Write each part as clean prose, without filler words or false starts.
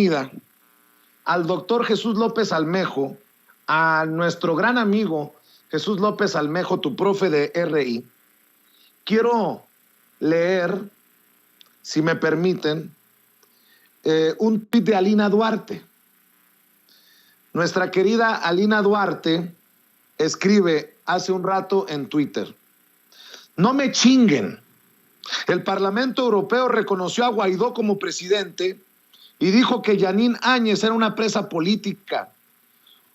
bienvenida al doctor Jesús López Almejo, a nuestro gran amigo Jesús López Almejo, tu profe de RI. Quiero leer, si me permiten, un tuit de Alina Duarte. Nuestra querida Alina Duarte escribe hace un rato en Twitter: no me chinguen. El Parlamento Europeo reconoció a Guaidó como presidente y dijo que Yanine Áñez era una presa política.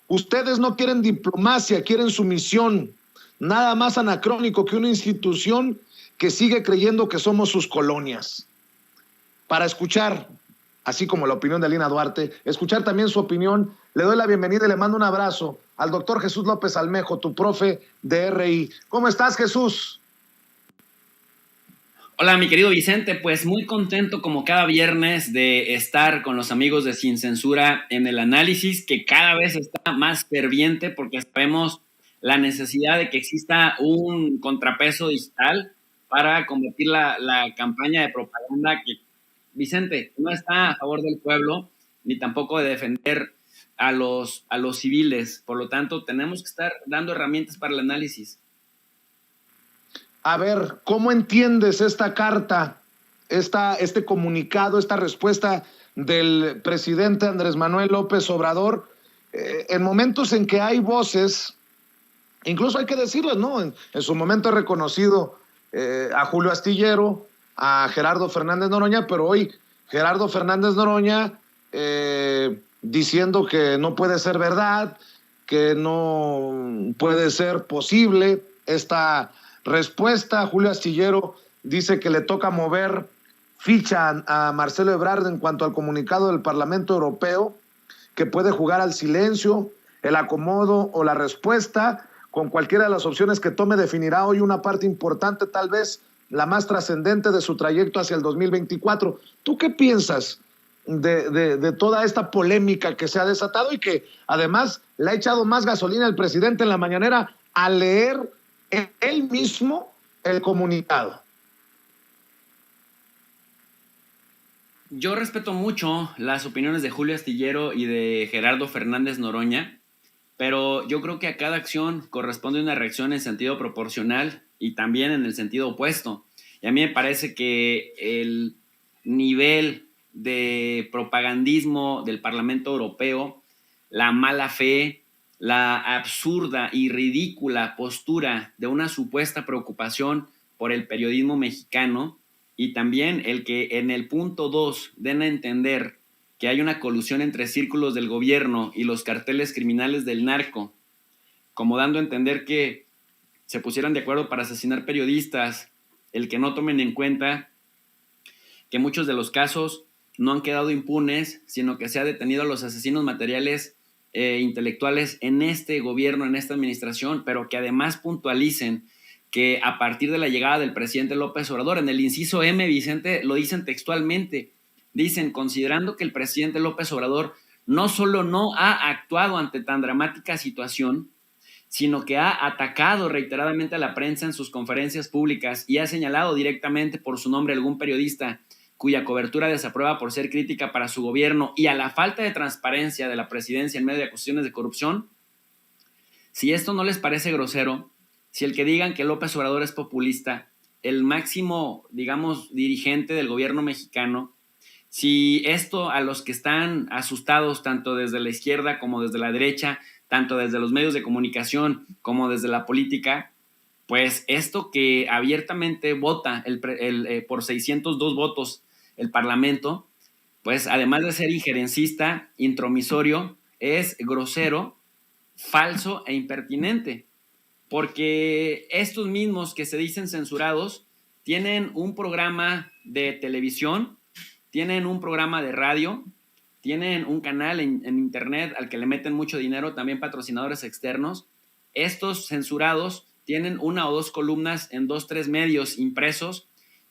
Ustedes no quieren diplomacia, quieren sumisión. Nada más anacrónico que una institución que sigue creyendo que somos sus colonias. Para escuchar, así como la opinión de Alina Duarte, escuchar también su opinión, le doy la bienvenida y le mando un abrazo al doctor Jesús López Almejo, tu profe de RI. ¿Cómo estás, Jesús? Hola, mi querido Vicente, pues muy contento como cada viernes de estar con los amigos de Sin Censura en el análisis, que cada vez está más ferviente porque sabemos la necesidad de que exista un contrapeso digital para combatir la campaña de propaganda que, Vicente, no está a favor del pueblo ni tampoco de defender a los civiles. Por lo tanto, tenemos que estar dando herramientas para el análisis. A ver, ¿cómo entiendes esta carta, este comunicado, esta respuesta del presidente Andrés Manuel López Obrador, en momentos en que hay voces, incluso hay que decirlo, ¿no? En su momento he reconocido a Julio Astillero, a Gerardo Fernández Noroña, pero hoy Gerardo Fernández Noroña diciendo que no puede ser verdad, que no puede ser posible esta respuesta. Julio Astillero dice que le toca mover ficha a Marcelo Ebrard en cuanto al comunicado del Parlamento Europeo, que puede jugar al silencio, el acomodo o la respuesta. Con cualquiera de las opciones que tome definirá hoy una parte importante, tal vez la más trascendente de su trayecto hacia el 2024. ¿Tú qué piensas de toda esta polémica que se ha desatado y que además le ha echado más gasolina el presidente en la mañanera al leer él mismo el comunicado? Yo respeto mucho las opiniones de Julio Astillero y de Gerardo Fernández Noroña, pero yo creo que a cada acción corresponde una reacción en sentido proporcional y también en el sentido opuesto. Y a mí me parece que el nivel de propagandismo del Parlamento Europeo, la mala fe, la absurda y ridícula postura de una supuesta preocupación por el periodismo mexicano, y también el que en el punto 2 den a entender que hay una colusión entre círculos del gobierno y los carteles criminales del narco, como dando a entender que se pusieran de acuerdo para asesinar periodistas, el que no tomen en cuenta que muchos de los casos no han quedado impunes, sino que se ha detenido a los asesinos materiales intelectuales en este gobierno, en esta administración, pero que además puntualicen que a partir de la llegada del presidente López Obrador, en el inciso M, Vicente, lo dicen textualmente, dicen, considerando que el presidente López Obrador no solo no ha actuado ante tan dramática situación, sino que ha atacado reiteradamente a la prensa en sus conferencias públicas y ha señalado directamente por su nombre a algún periodista cuya cobertura desaprueba por ser crítica para su gobierno y a la falta de transparencia de la presidencia en medio de acusaciones de corrupción. Si esto no les parece grosero, si el que digan que López Obrador es populista, el máximo, digamos, dirigente del gobierno mexicano, si esto a los que están asustados tanto desde la izquierda como desde la derecha, tanto desde los medios de comunicación como desde la política, pues esto que abiertamente vota por 602 votos el Parlamento, pues además de ser injerencista, intromisorio, es grosero, falso e impertinente, porque estos mismos que se dicen censurados tienen un programa de televisión, tienen un programa de radio, tienen un canal en internet al que le meten mucho dinero, también patrocinadores externos. Estos censurados tienen 1 o 2 columnas en 2, 3 medios impresos,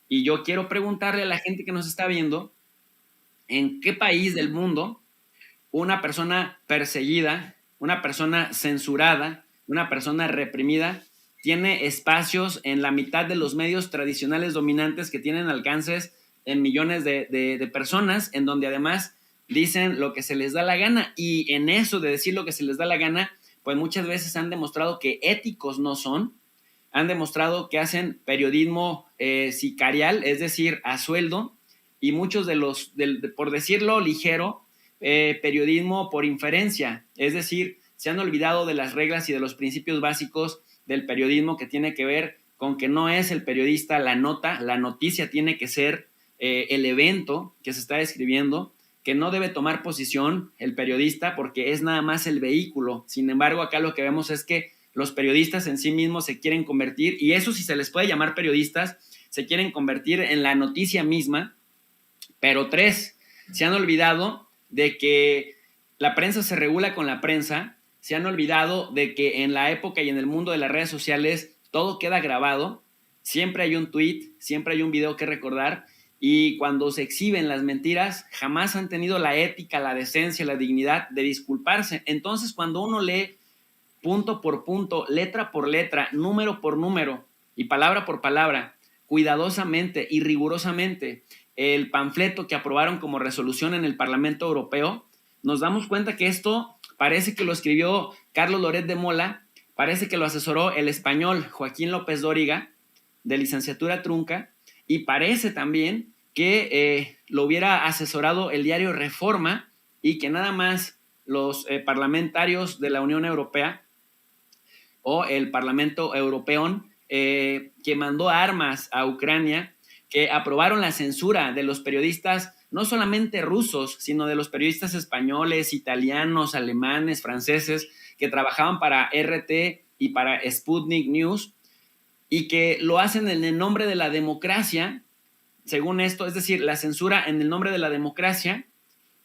y yo quiero preguntarle a la gente que nos está viendo, ¿en qué país del mundo una persona perseguida, una persona censurada, una persona reprimida tiene espacios en la mitad de los medios tradicionales dominantes que tienen alcances en millones de personas, en donde además dicen lo que se les da la gana, y en eso de decir lo que se les da la gana, pues muchas veces han demostrado que éticos no son, han demostrado que hacen periodismo sicarial, es decir, a sueldo, y muchos de los, por decirlo ligero, periodismo por inferencia, es decir, se han olvidado de las reglas y de los principios básicos del periodismo, que tiene que ver con que no es el periodista la nota, la noticia tiene que ser el evento que se está describiendo, que no debe tomar posición el periodista porque es nada más el vehículo. Sin embargo, acá lo que vemos es que los periodistas en sí mismos se quieren convertir, y eso sí se les puede llamar periodistas, se quieren convertir en la noticia misma. Pero 3, se han olvidado de que la prensa se regula con la prensa, se han olvidado de que en la época y en el mundo de las redes sociales todo queda grabado, siempre hay un tweet, siempre hay un video que recordar, y cuando se exhiben las mentiras, jamás han tenido la ética, la decencia, la dignidad de disculparse. Entonces, cuando uno lee punto por punto, letra por letra, número por número y palabra por palabra, cuidadosamente y rigurosamente, el panfleto que aprobaron como resolución en el Parlamento Europeo, nos damos cuenta que esto parece que lo escribió Carlos Loret de Mola, parece que lo asesoró el español Joaquín López Dóriga, de licenciatura trunca, y parece también que lo hubiera asesorado el diario Reforma, y que nada más los parlamentarios de la Unión Europea o el Parlamento Europeo que mandó armas a Ucrania, que aprobaron la censura de los periodistas, no solamente rusos, sino de los periodistas españoles, italianos, alemanes, franceses, que trabajaban para RT y para Sputnik News, y que lo hacen en el nombre de la democracia, según esto, es decir, la censura en el nombre de la democracia,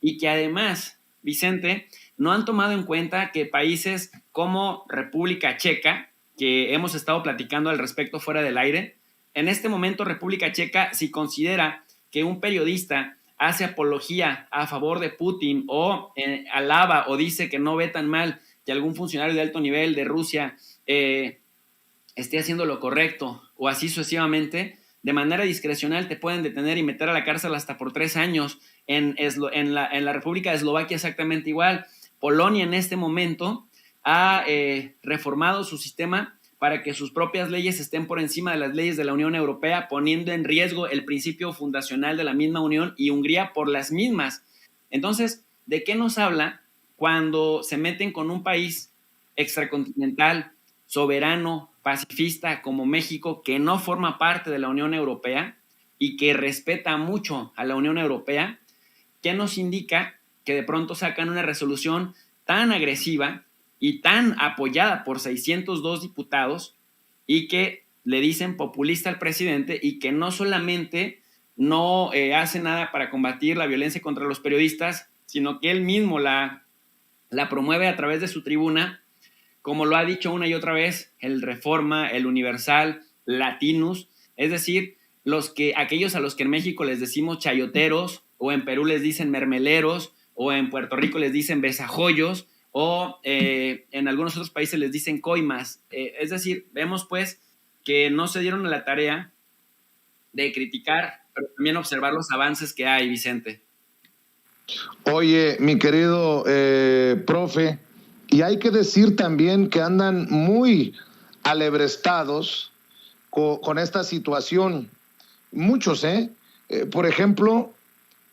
y que además, Vicente, no han tomado en cuenta que países como República Checa, que hemos estado platicando al respecto fuera del aire, en este momento República Checa, si considera que un periodista hace apología a favor de Putin o alaba o dice que no ve tan mal que algún funcionario de alto nivel de Rusia esté haciendo lo correcto o así sucesivamente, de manera discrecional te pueden detener y meter a la cárcel hasta por 3 años. En la República de Eslovaquia exactamente igual. Polonia en este momento ha reformado su sistema para que sus propias leyes estén por encima de las leyes de la Unión Europea, poniendo en riesgo el principio fundacional de la misma Unión, y Hungría por las mismas. Entonces, ¿de qué nos habla cuando se meten con un país extracontinental, soberano, pacifista como México, que no forma parte de la Unión Europea y que respeta mucho a la Unión Europea? ¿Qué nos indica que de pronto sacan una resolución tan agresiva y tan apoyada por 602 diputados y que le dicen populista al presidente, y que no solamente no hace nada para combatir la violencia contra los periodistas, sino que él mismo la promueve a través de su tribuna, como lo ha dicho una y otra vez el Reforma, el Universal, Latinus, es decir, aquellos a los que en México les decimos chayoteros, o en Perú les dicen mermeleros, o en Puerto Rico les dicen besajoyos, o en algunos otros países les dicen coimas. Es decir, vemos pues que no se dieron a la tarea de criticar, pero también observar los avances que hay, Vicente. Oye, mi querido profe, y hay que decir también que andan muy alebrestados con esta situación. Muchos, por ejemplo,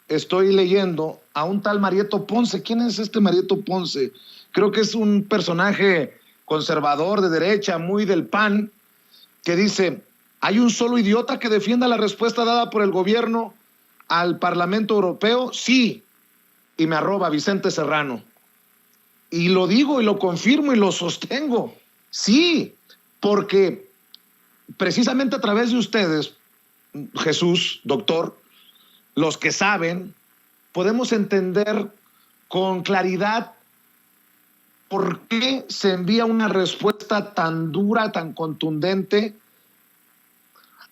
estoy leyendo a un tal Marieto Ponce. ¿Quién es este Marieto Ponce? Creo que es un personaje conservador de derecha, muy del PAN, que dice: ¿hay un solo idiota que defienda la respuesta dada por el gobierno al Parlamento Europeo? Sí. Y me arroba Vicente Serrano. Y lo digo y lo confirmo y lo sostengo. Sí, porque precisamente a través de ustedes, Jesús, doctor, los que saben, podemos entender con claridad por qué se envía una respuesta tan dura, tan contundente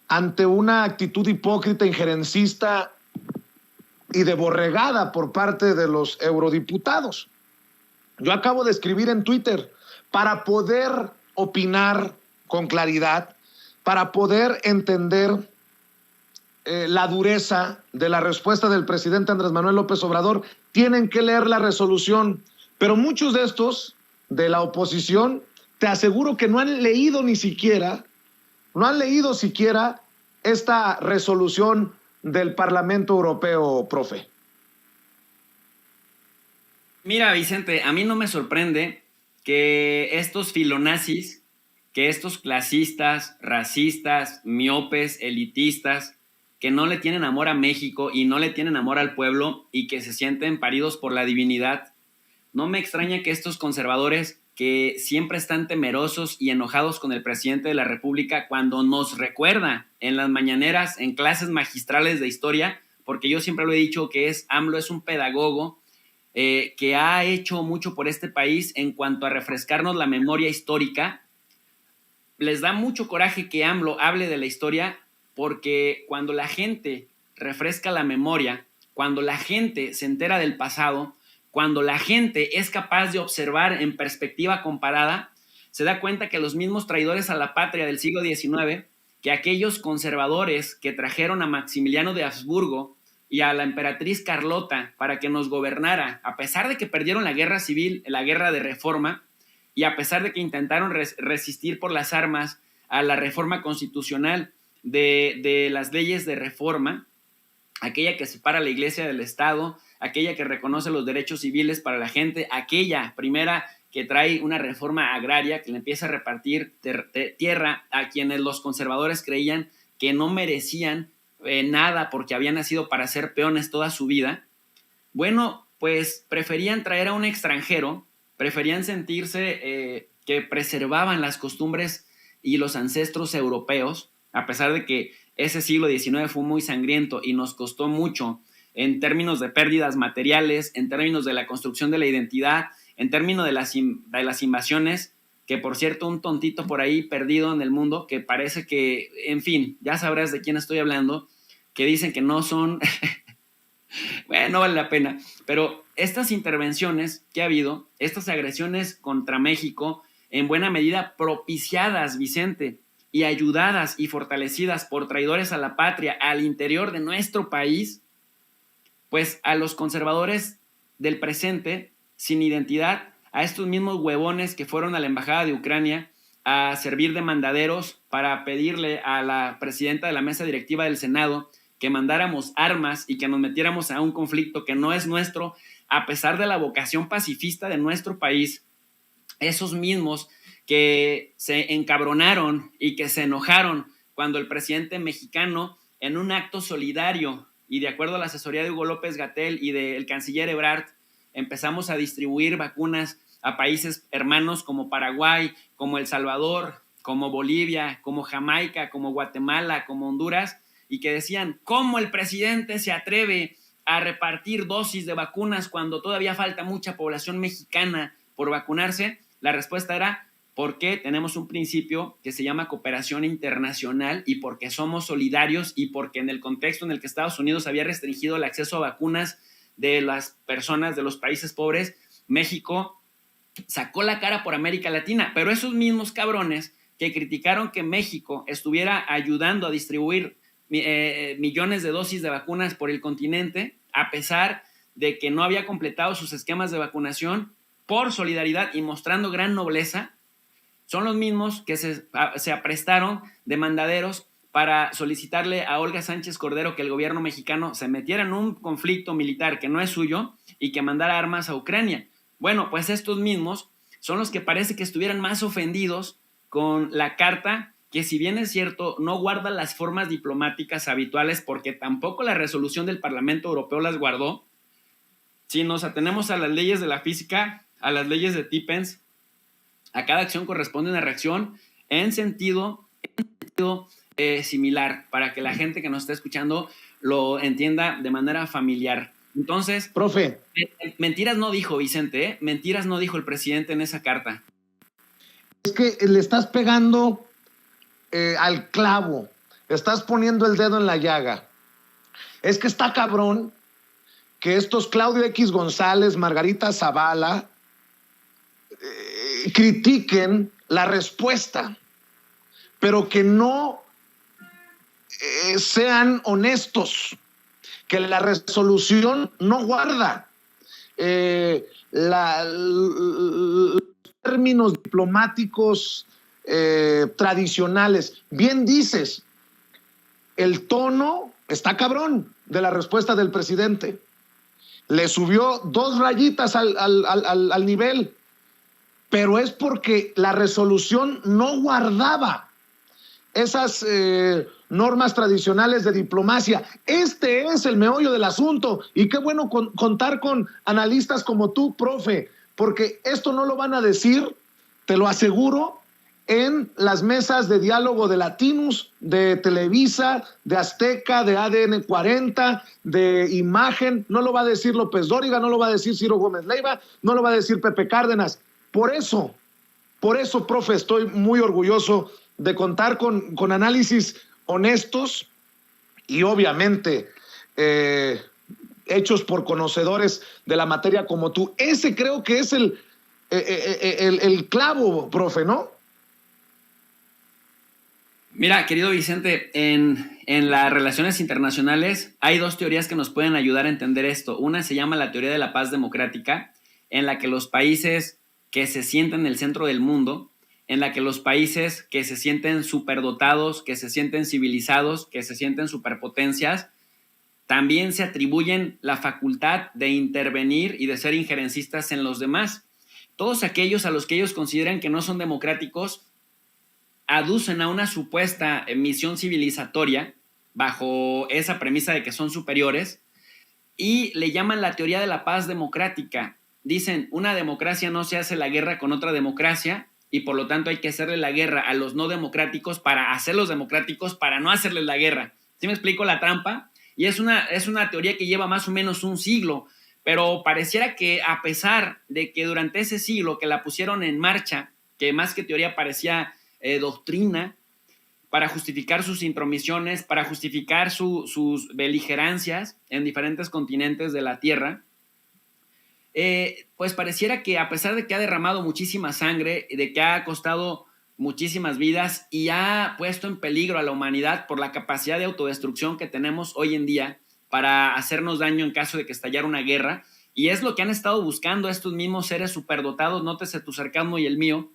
ante una actitud hipócrita, injerencista y de borregada por parte de los eurodiputados. Yo acabo de escribir en Twitter: para poder opinar con claridad, para poder entender la dureza de la respuesta del presidente Andrés Manuel López Obrador, tienen que leer la resolución. Pero muchos de estos, de la oposición, te aseguro que no han leído siquiera esta resolución del Parlamento Europeo, profe. Mira, Vicente, a mí no me sorprende que estos filonazis, que estos clasistas, racistas, miopes, elitistas, que no le tienen amor a México y no le tienen amor al pueblo y que se sienten paridos por la divinidad, no me extraña que estos conservadores que siempre están temerosos y enojados con el presidente de la República cuando nos recuerda en las mañaneras, en clases magistrales de historia, porque yo siempre lo he dicho que AMLO es un pedagogo que ha hecho mucho por este país en cuanto a refrescarnos la memoria histórica. Les da mucho coraje que AMLO hable de la historia porque cuando la gente refresca la memoria, cuando la gente se entera del pasado, cuando la gente es capaz de observar en perspectiva comparada, se da cuenta que los mismos traidores a la patria del siglo XIX, que aquellos conservadores que trajeron a Maximiliano de Habsburgo y a la emperatriz Carlota para que nos gobernara, a pesar de que perdieron la guerra civil, la guerra de reforma, y a pesar de que intentaron resistir por las armas a la reforma constitucional de las leyes de reforma, aquella que separa la iglesia del Estado, aquella que reconoce los derechos civiles para la gente, aquella primera que trae una reforma agraria que le empieza a repartir tierra a quienes los conservadores creían que no merecían nada porque habían nacido para ser peones toda su vida. Bueno, pues preferían traer a un extranjero, preferían sentirse que preservaban las costumbres y los ancestros europeos, a pesar de que ese siglo XIX fue muy sangriento y nos costó mucho en términos de pérdidas materiales, en términos de la construcción de la identidad, en términos de las invasiones, que por cierto un tontito por ahí perdido en el mundo, que parece que, en fin, ya sabrás de quién estoy hablando, que dicen que no son, bueno, no vale la pena, pero estas intervenciones que ha habido, estas agresiones contra México, en buena medida propiciadas, Vicente, y ayudadas y fortalecidas por traidores a la patria al interior de nuestro país, pues a los conservadores del presente, sin identidad, a estos mismos huevones que fueron a la embajada de Ucrania a servir de mandaderos para pedirle a la presidenta de la mesa directiva del Senado que mandáramos armas y que nos metiéramos a un conflicto que no es nuestro, a pesar de la vocación pacifista de nuestro país, esos mismos que se encabronaron y que se enojaron cuando el presidente mexicano, en un acto solidario y de acuerdo a la asesoría de Hugo López-Gatell y del canciller Ebrard, empezamos a distribuir vacunas a países hermanos como Paraguay, como El Salvador, como Bolivia, como Jamaica, como Guatemala, como Honduras, y que decían, ¿cómo el presidente se atreve a repartir dosis de vacunas cuando todavía falta mucha población mexicana por vacunarse? La respuesta era, porque tenemos un principio que se llama cooperación internacional y porque somos solidarios y porque en el contexto en el que Estados Unidos había restringido el acceso a vacunas de las personas de los países pobres, México sacó la cara por América Latina. Pero esos mismos cabrones que criticaron que México estuviera ayudando a distribuir millones de dosis de vacunas por el continente, a pesar de que no había completado sus esquemas de vacunación, por solidaridad y mostrando gran nobleza, son los mismos que se aprestaron de mandaderos para solicitarle a Olga Sánchez Cordero que el gobierno mexicano se metiera en un conflicto militar que no es suyo y que mandara armas a Ucrania. Bueno, pues estos mismos son los que parece que estuvieran más ofendidos con la carta que, si bien es cierto, no guarda las formas diplomáticas habituales porque tampoco la resolución del Parlamento Europeo las guardó. Si nos atenemos a las leyes de la física, a las leyes de Tippens, a cada acción corresponde una reacción en sentido similar, para que la gente que nos está escuchando lo entienda de manera familiar. Entonces, profe, mentiras no dijo Vicente, ¿eh? Mentiras no dijo el presidente en esa carta. Es que le estás pegando al clavo, estás poniendo el dedo en la llaga. Es que está cabrón que estos Claudio X González, Margarita Zavala, critiquen la respuesta, pero que no sean honestos, que la resolución no guarda los términos diplomáticos tradicionales. Bien dices, el tono está cabrón de la respuesta del presidente. Le subió 2 rayitas al nivel, pero es porque la resolución no guardaba esas normas tradicionales de diplomacia. Este es el meollo del asunto, y qué bueno contar con analistas como tú, profe, porque esto no lo van a decir, te lo aseguro, en las mesas de diálogo de Latinus, de Televisa, de Azteca, de ADN 40, de Imagen. No lo va a decir López Dóriga, no lo va a decir Ciro Gómez Leiva, no lo va a decir Pepe Cárdenas. Por eso, profe, estoy muy orgulloso de contar con análisis honestos y obviamente hechos por conocedores de la materia como tú. Ese creo que es el clavo, profe, ¿no? Mira, querido Vicente, en las relaciones internacionales hay 2 teorías que nos pueden ayudar a entender esto. Una se llama la teoría de la paz democrática, en la que los países que se sienten en el centro del mundo, en la que los países que se sienten superdotados, que se sienten civilizados, que se sienten superpotencias, también se atribuyen la facultad de intervenir y de ser injerencistas en los demás. Todos aquellos a los que ellos consideran que no son democráticos aducen a una supuesta misión civilizatoria bajo esa premisa de que son superiores y le llaman la teoría de la paz democrática. Dicen, una democracia no se hace la guerra con otra democracia y por lo tanto hay que hacerle la guerra a los no democráticos para hacerlos democráticos para no hacerles la guerra. ¿Sí me explico la trampa? Y es una teoría que lleva más o menos un siglo, pero pareciera que a pesar de que durante ese siglo que la pusieron en marcha, que más que teoría parecía doctrina, para justificar sus intromisiones, para justificar sus beligerancias en diferentes continentes de la Tierra, pues pareciera que a pesar de que ha derramado muchísima sangre, de que ha costado muchísimas vidas y ha puesto en peligro a la humanidad por la capacidad de autodestrucción que tenemos hoy en día para hacernos daño en caso de que estallara una guerra, y es lo que han estado buscando estos mismos seres superdotados, nótese tu sarcasmo y el mío,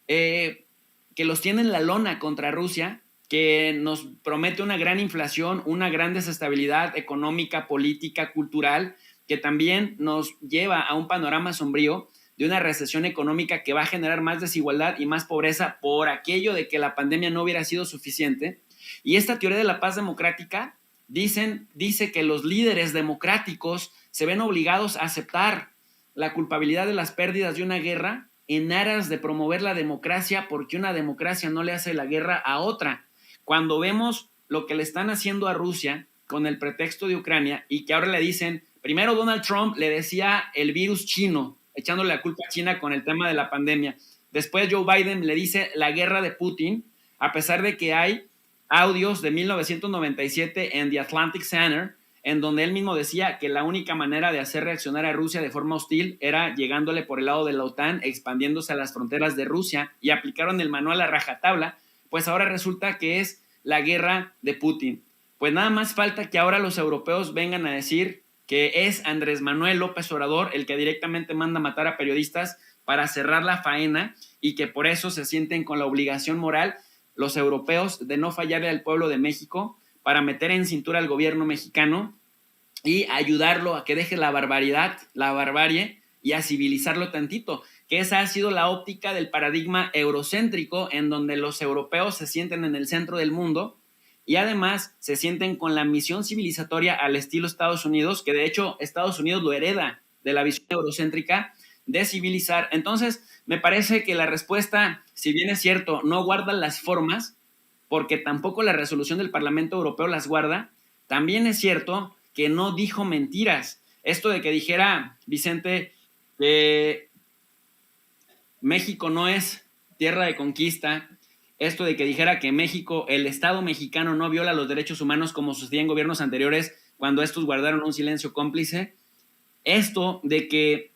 que los tiene en la lona contra Rusia, que nos promete una gran inflación, una gran desestabilidad económica, política, cultural, que también nos lleva a un panorama sombrío de una recesión económica que va a generar más desigualdad y más pobreza por aquello de que la pandemia no hubiera sido suficiente. Y esta teoría de la paz democrática dice que los líderes democráticos se ven obligados a aceptar la culpabilidad de las pérdidas de una guerra en aras de promover la democracia, porque una democracia no le hace la guerra a otra. Cuando vemos lo que le están haciendo a Rusia con el pretexto de Ucrania y que ahora le dicen, primero Donald Trump le decía el virus chino, echándole la culpa a China con el tema de la pandemia. Después Joe Biden le dice la guerra de Putin, a pesar de que hay audios de 1997 en The Atlantic Center, en donde él mismo decía que la única manera de hacer reaccionar a Rusia de forma hostil era llegándole por el lado de la OTAN, expandiéndose a las fronteras de Rusia, y aplicaron el manual a rajatabla. Pues ahora resulta que es la guerra de Putin. Pues nada más falta que ahora los europeos vengan a decir que es Andrés Manuel López Obrador el que directamente manda matar a periodistas para cerrar la faena, y que por eso se sienten con la obligación moral los europeos de no fallarle al pueblo de México, para meter en cintura al gobierno mexicano y ayudarlo a que deje la barbaridad, la barbarie, y a civilizarlo tantito, que esa ha sido la óptica del paradigma eurocéntrico, en donde los europeos se sienten en el centro del mundo y además se sienten con la misión civilizatoria al estilo Estados Unidos, que de hecho Estados Unidos lo hereda de la visión eurocéntrica de civilizar. Entonces, me parece que la respuesta, si bien es cierto, no guarda las formas, porque tampoco la resolución del Parlamento Europeo las guarda, también es cierto que no dijo mentiras. Esto de que dijera, Vicente, que México no es tierra de conquista, esto de que dijera que México, el Estado mexicano no viola los derechos humanos como sucedía en gobiernos anteriores cuando estos guardaron un silencio cómplice, esto de que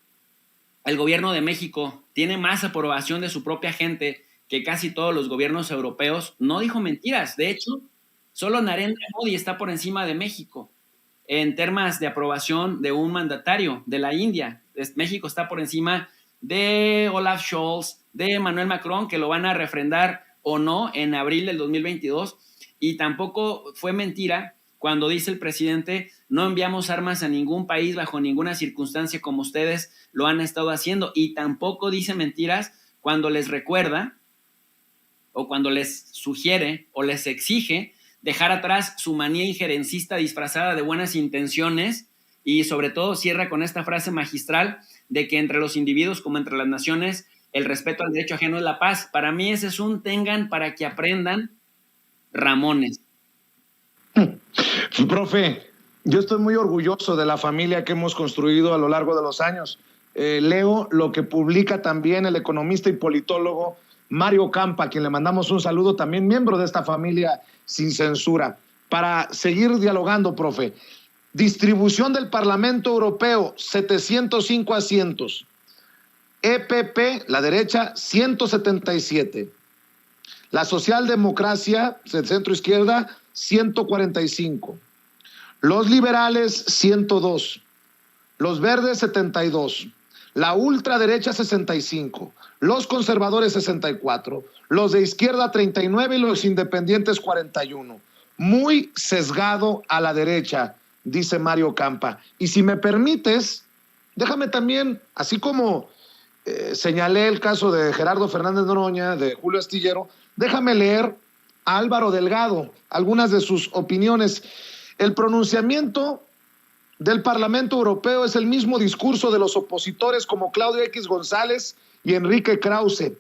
el gobierno de México tiene más aprobación de su propia gente que casi todos los gobiernos europeos, no dijo mentiras. De hecho, Solo Narendra Modi está por encima de México en temas de aprobación de un mandatario de la India. México está por encima de Olaf Scholz, de Emmanuel Macron, que lo van a refrendar o no en abril del 2022. Y tampoco fue mentira cuando dice el presidente: no enviamos armas a ningún país bajo ninguna circunstancia como ustedes lo han estado haciendo. Y tampoco dice mentiras cuando les recuerda o cuando les sugiere o les exige dejar atrás su manía injerencista disfrazada de buenas intenciones, y sobre todo cierra con esta frase magistral de que entre los individuos como entre las naciones el respeto al derecho ajeno es la paz. Para mí ese es un tengan para que aprendan Ramones. Profe, yo estoy muy orgulloso de la familia que hemos construido a lo largo de los años. Leo lo que publica también el economista y politólogo Mario Campa, a quien le mandamos un saludo, también miembro de esta familia sin censura. Para seguir dialogando, profe, distribución del Parlamento Europeo, 705 asientos. EPP, la derecha, 177. La socialdemocracia, centro izquierda, 145. Los liberales, 102. Los verdes, 72. La ultraderecha, 65. Los conservadores, 64. Los de izquierda, 39. Y los independientes, 41. Muy sesgado a la derecha, dice Mario Campa. Y si me permites, déjame también, así como señalé el caso de Gerardo Fernández Noroña, de Julio Astillero, déjame leer a Álvaro Delgado algunas de sus opiniones. El pronunciamiento del Parlamento Europeo es el mismo discurso de los opositores como Claudio X González y Enrique Krause,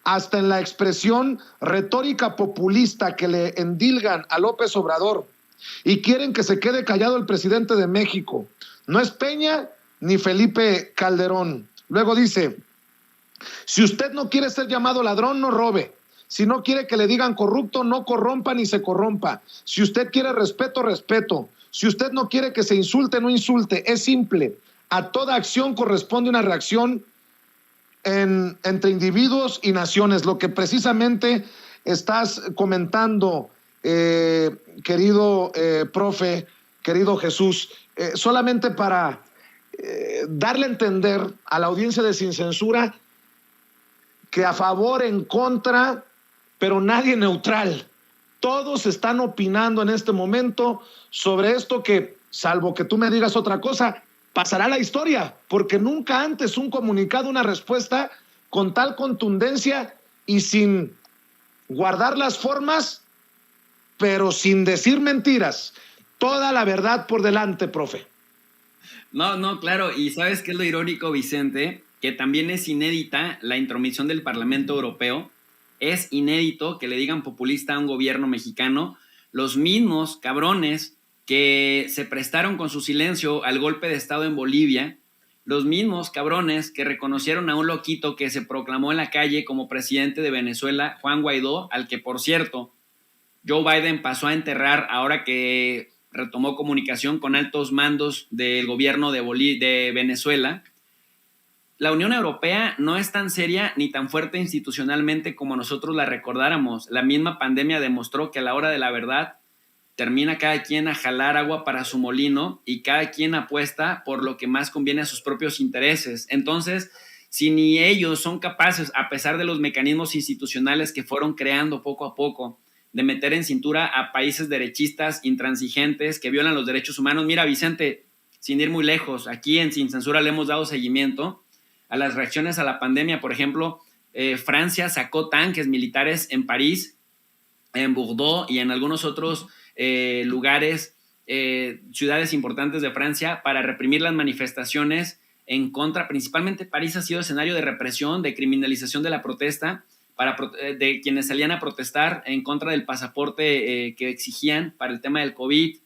hasta en la expresión retórica populista que le endilgan a López Obrador y quieren que se quede callado el presidente de México. No es Peña ni Felipe Calderón. Luego dice: si usted no quiere ser llamado ladrón, no robe. Si no quiere que le digan corrupto, no corrompa ni se corrompa. Si usted quiere respeto, respeto. Si usted no quiere que se insulte, no insulte. Es simple. A toda acción corresponde una reacción entre individuos y naciones. Lo que precisamente estás comentando, querido profe, querido Jesús, solamente para darle a entender a la audiencia de Sin Censura que a favor, en contra, pero nadie neutral. Todos están opinando en este momento sobre esto que, salvo que tú me digas otra cosa, pasará a la historia, porque nunca antes un comunicado, una respuesta con tal contundencia y sin guardar las formas, pero sin decir mentiras. Toda la verdad por delante, profe. No, claro. Y ¿sabes qué es lo irónico, Vicente? Que también es inédita la intromisión del Parlamento Europeo. Es inédito que le digan populista a un gobierno mexicano. Los mismos cabrones que se prestaron con su silencio al golpe de Estado en Bolivia, los mismos cabrones que reconocieron a un loquito que se proclamó en la calle como presidente de Venezuela, Juan Guaidó, al que, por cierto, Joe Biden pasó a enterrar ahora que retomó comunicación con altos mandos del gobierno de Venezuela. La Unión Europea no es tan seria ni tan fuerte institucionalmente como nosotros la recordáramos. La misma pandemia demostró que a la hora de la verdad termina cada quien a jalar agua para su molino y cada quien apuesta por lo que más conviene a sus propios intereses. Entonces, si ni ellos son capaces, a pesar de los mecanismos institucionales que fueron creando poco a poco, de meter en cintura a países derechistas intransigentes que violan los derechos humanos. Mira, Vicente, sin ir muy lejos, aquí en Sin Censura le hemos dado seguimiento a las reacciones a la pandemia. Por ejemplo, Francia sacó tanques militares en París, en Bordeaux y en algunos otros lugares, ciudades importantes de Francia, para reprimir las manifestaciones en contra. Principalmente París ha sido escenario de represión, de criminalización de la protesta, de quienes salían a protestar en contra del pasaporte que exigían para el tema del COVID.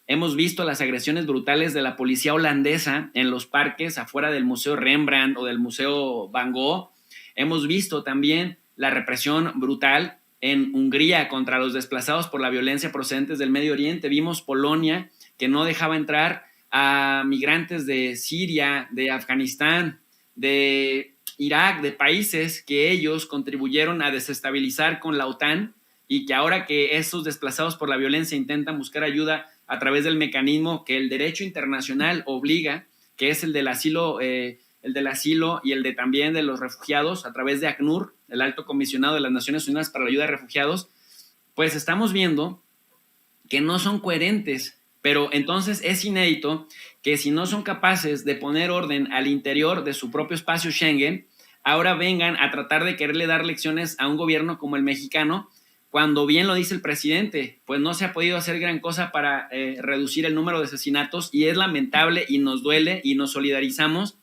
Hemos visto las agresiones brutales de la policía holandesa en los parques afuera del Museo Rembrandt o del Museo Van Gogh. Hemos visto también la represión brutal en Hungría contra los desplazados por la violencia procedentes del Medio Oriente. Vimos Polonia, que no dejaba entrar a migrantes de Siria, de Afganistán, de Irak, de países que ellos contribuyeron a desestabilizar con la OTAN y que ahora que estos desplazados por la violencia intentan buscar ayuda a través del mecanismo que el derecho internacional obliga, que es el del asilo y el de también de los refugiados, a través de ACNUR, el Alto Comisionado de las Naciones Unidas para la Ayuda a Refugiados, pues estamos viendo que no son coherentes. Pero entonces es inédito que si no son capaces de poner orden al interior de su propio espacio Schengen, ahora vengan a tratar de quererle dar lecciones a un gobierno como el mexicano, cuando bien lo dice el presidente, pues no se ha podido hacer gran cosa para reducir el número de asesinatos, y es lamentable y nos duele y nos solidarizamos,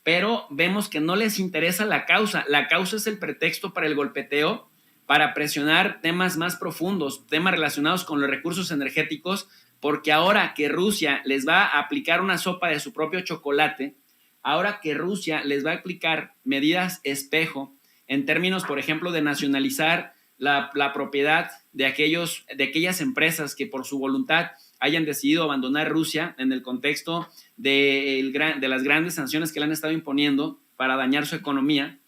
pero vemos que no les interesa la causa. La causa es el pretexto para el golpeteo, para presionar temas más profundos, temas relacionados con los recursos energéticos, porque ahora que Rusia les va a aplicar una sopa de su propio chocolate, ahora que Rusia les va a aplicar medidas espejo en términos, por ejemplo, de nacionalizar la propiedad de aquellas empresas que por su voluntad hayan decidido abandonar Rusia en el contexto de las grandes sanciones que le han estado imponiendo para dañar su economía,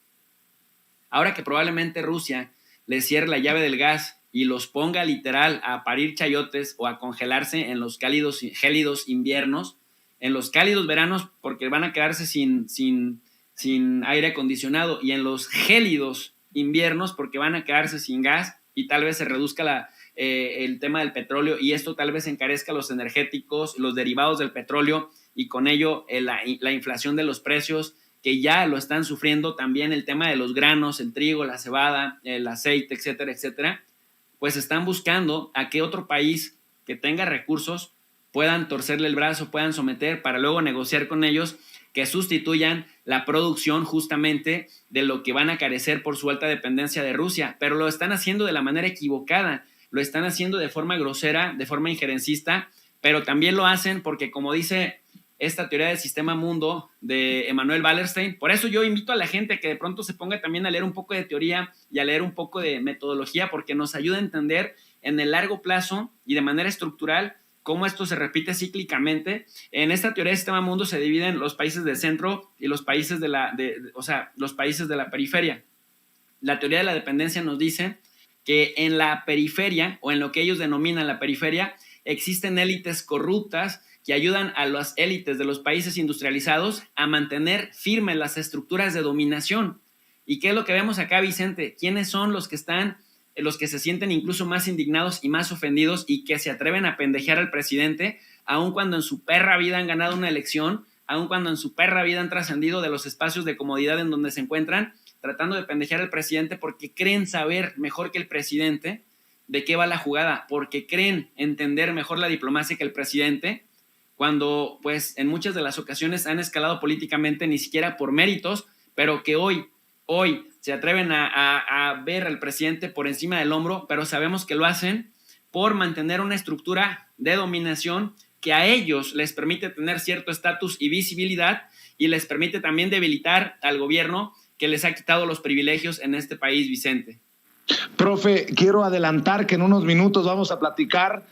ahora que probablemente Rusia les cierre la llave del gas y los ponga literal a parir chayotes o a congelarse en los gélidos inviernos, en los cálidos veranos porque van a quedarse sin aire acondicionado, y en los gélidos inviernos porque van a quedarse sin gas, y tal vez se reduzca el tema del petróleo, y esto tal vez encarezca los energéticos, los derivados del petróleo, y con ello la inflación de los precios, que ya lo están sufriendo también el tema de los granos, el trigo, la cebada, el aceite, etcétera, etcétera. Pues están buscando a que otro país que tenga recursos puedan torcerle el brazo, puedan someter, para luego negociar con ellos que sustituyan la producción justamente de lo que van a carecer por su alta dependencia de Rusia. Pero lo están haciendo de la manera equivocada, lo están haciendo de forma grosera, de forma injerencista, pero también lo hacen porque, como dice esta teoría del sistema mundo de Emanuel Wallerstein, por eso yo invito a la gente a que de pronto se ponga también a leer un poco de teoría y a leer un poco de metodología, porque nos ayuda a entender en el largo plazo y de manera estructural cómo esto se repite cíclicamente. En esta teoría del sistema mundo se dividen los países del centro y los países los países de la periferia. La teoría de la dependencia nos dice que en la periferia, o en lo que ellos denominan la periferia, existen élites corruptas que ayudan a las élites de los países industrializados a mantener firmes las estructuras de dominación. ¿Y qué es lo que vemos acá, Vicente? ¿Quiénes son los que se sienten incluso más indignados y más ofendidos y que se atreven a pendejear al presidente, aun cuando en su perra vida han ganado una elección, aun cuando en su perra vida han trascendido de los espacios de comodidad en donde se encuentran, tratando de pendejear al presidente porque creen saber mejor que el presidente de qué va la jugada, porque creen entender mejor la diplomacia que el presidente, cuando pues en muchas de las ocasiones han escalado políticamente ni siquiera por méritos, pero que hoy se atreven a ver al presidente por encima del hombro, pero sabemos que lo hacen por mantener una estructura de dominación que a ellos les permite tener cierto estatus y visibilidad, y les permite también debilitar al gobierno que les ha quitado los privilegios en este país, Vicente. Profe, quiero adelantar que en unos minutos vamos a platicar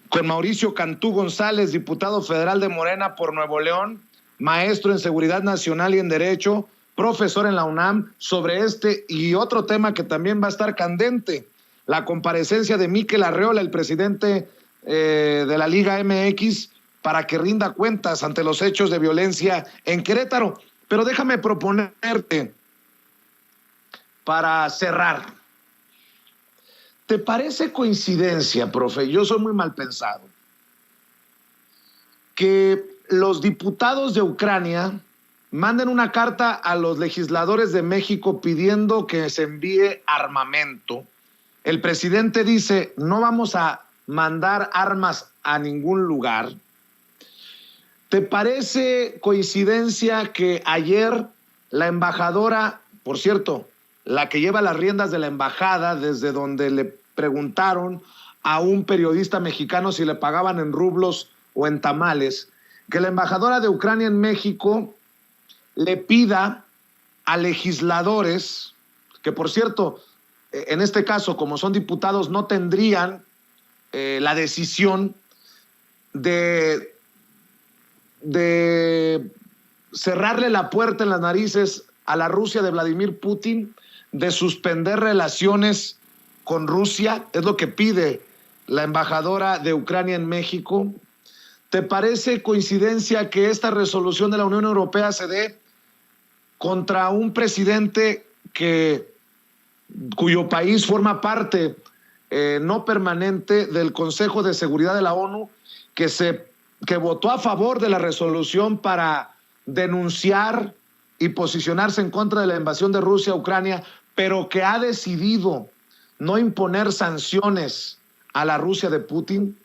con Mauricio Cantú González, diputado federal de Morena por Nuevo León, maestro en Seguridad Nacional y en Derecho, profesor en la UNAM, sobre este y otro tema que también va a estar candente: la comparecencia de Mikel Arreola, el presidente de la Liga MX, para que rinda cuentas ante los hechos de violencia en Querétaro. Pero déjame proponerte, para cerrar, ¿te parece coincidencia, profe? Yo soy muy mal pensado, que los diputados de Ucrania manden una carta a los legisladores de México pidiendo que se envíe armamento? El presidente dice: no vamos a mandar armas a ningún lugar. ¿Te parece coincidencia que ayer la embajadora, por cierto, la que lleva las riendas de la embajada, desde donde le preguntaron a un periodista mexicano si le pagaban en rublos o en tamales, que la embajadora de Ucrania en México le pida a legisladores, que por cierto, en este caso, como son diputados, no tendrían la decisión de cerrarle la puerta en las narices a la Rusia de Vladimir Putin, de suspender relaciones con Rusia, es lo que pide la embajadora de Ucrania en México. ¿Te parece coincidencia que esta resolución de la Unión Europea se dé contra un presidente cuyo país forma parte no permanente del Consejo de Seguridad de la ONU, que votó a favor de la resolución para denunciar y posicionarse en contra de la invasión de Rusia a Ucrania, pero que ha decidido no imponer sanciones a la Rusia de Putin?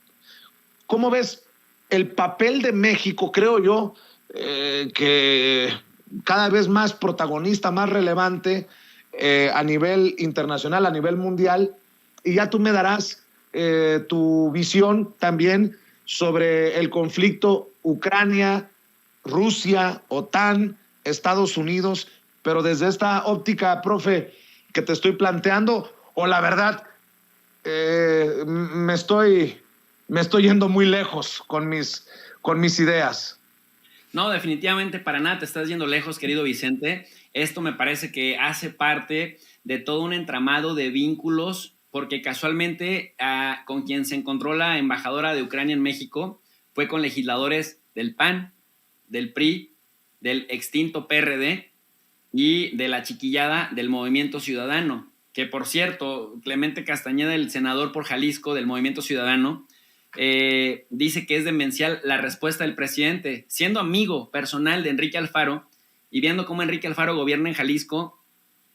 ¿Cómo ves el papel de México? Creo yo que cada vez más protagonista, más relevante a nivel internacional, a nivel mundial, y ya tú me darás tu visión también sobre el conflicto Ucrania, Rusia, OTAN, Estados Unidos, pero desde esta óptica, profe, que te estoy planteando, o la verdad, me estoy yendo muy lejos con mis ideas. No, definitivamente para nada te estás yendo lejos, querido Vicente. Esto me parece que hace parte de todo un entramado de vínculos, porque casualmente con quien se encontró la embajadora de Ucrania en México fue con legisladores del PAN, del PRI, del extinto PRD y de la chiquillada del Movimiento Ciudadano, que por cierto, Clemente Castañeda, el senador por Jalisco del Movimiento Ciudadano, dice que es demencial la respuesta del presidente, siendo amigo personal de Enrique Alfaro y viendo cómo Enrique Alfaro gobierna en Jalisco,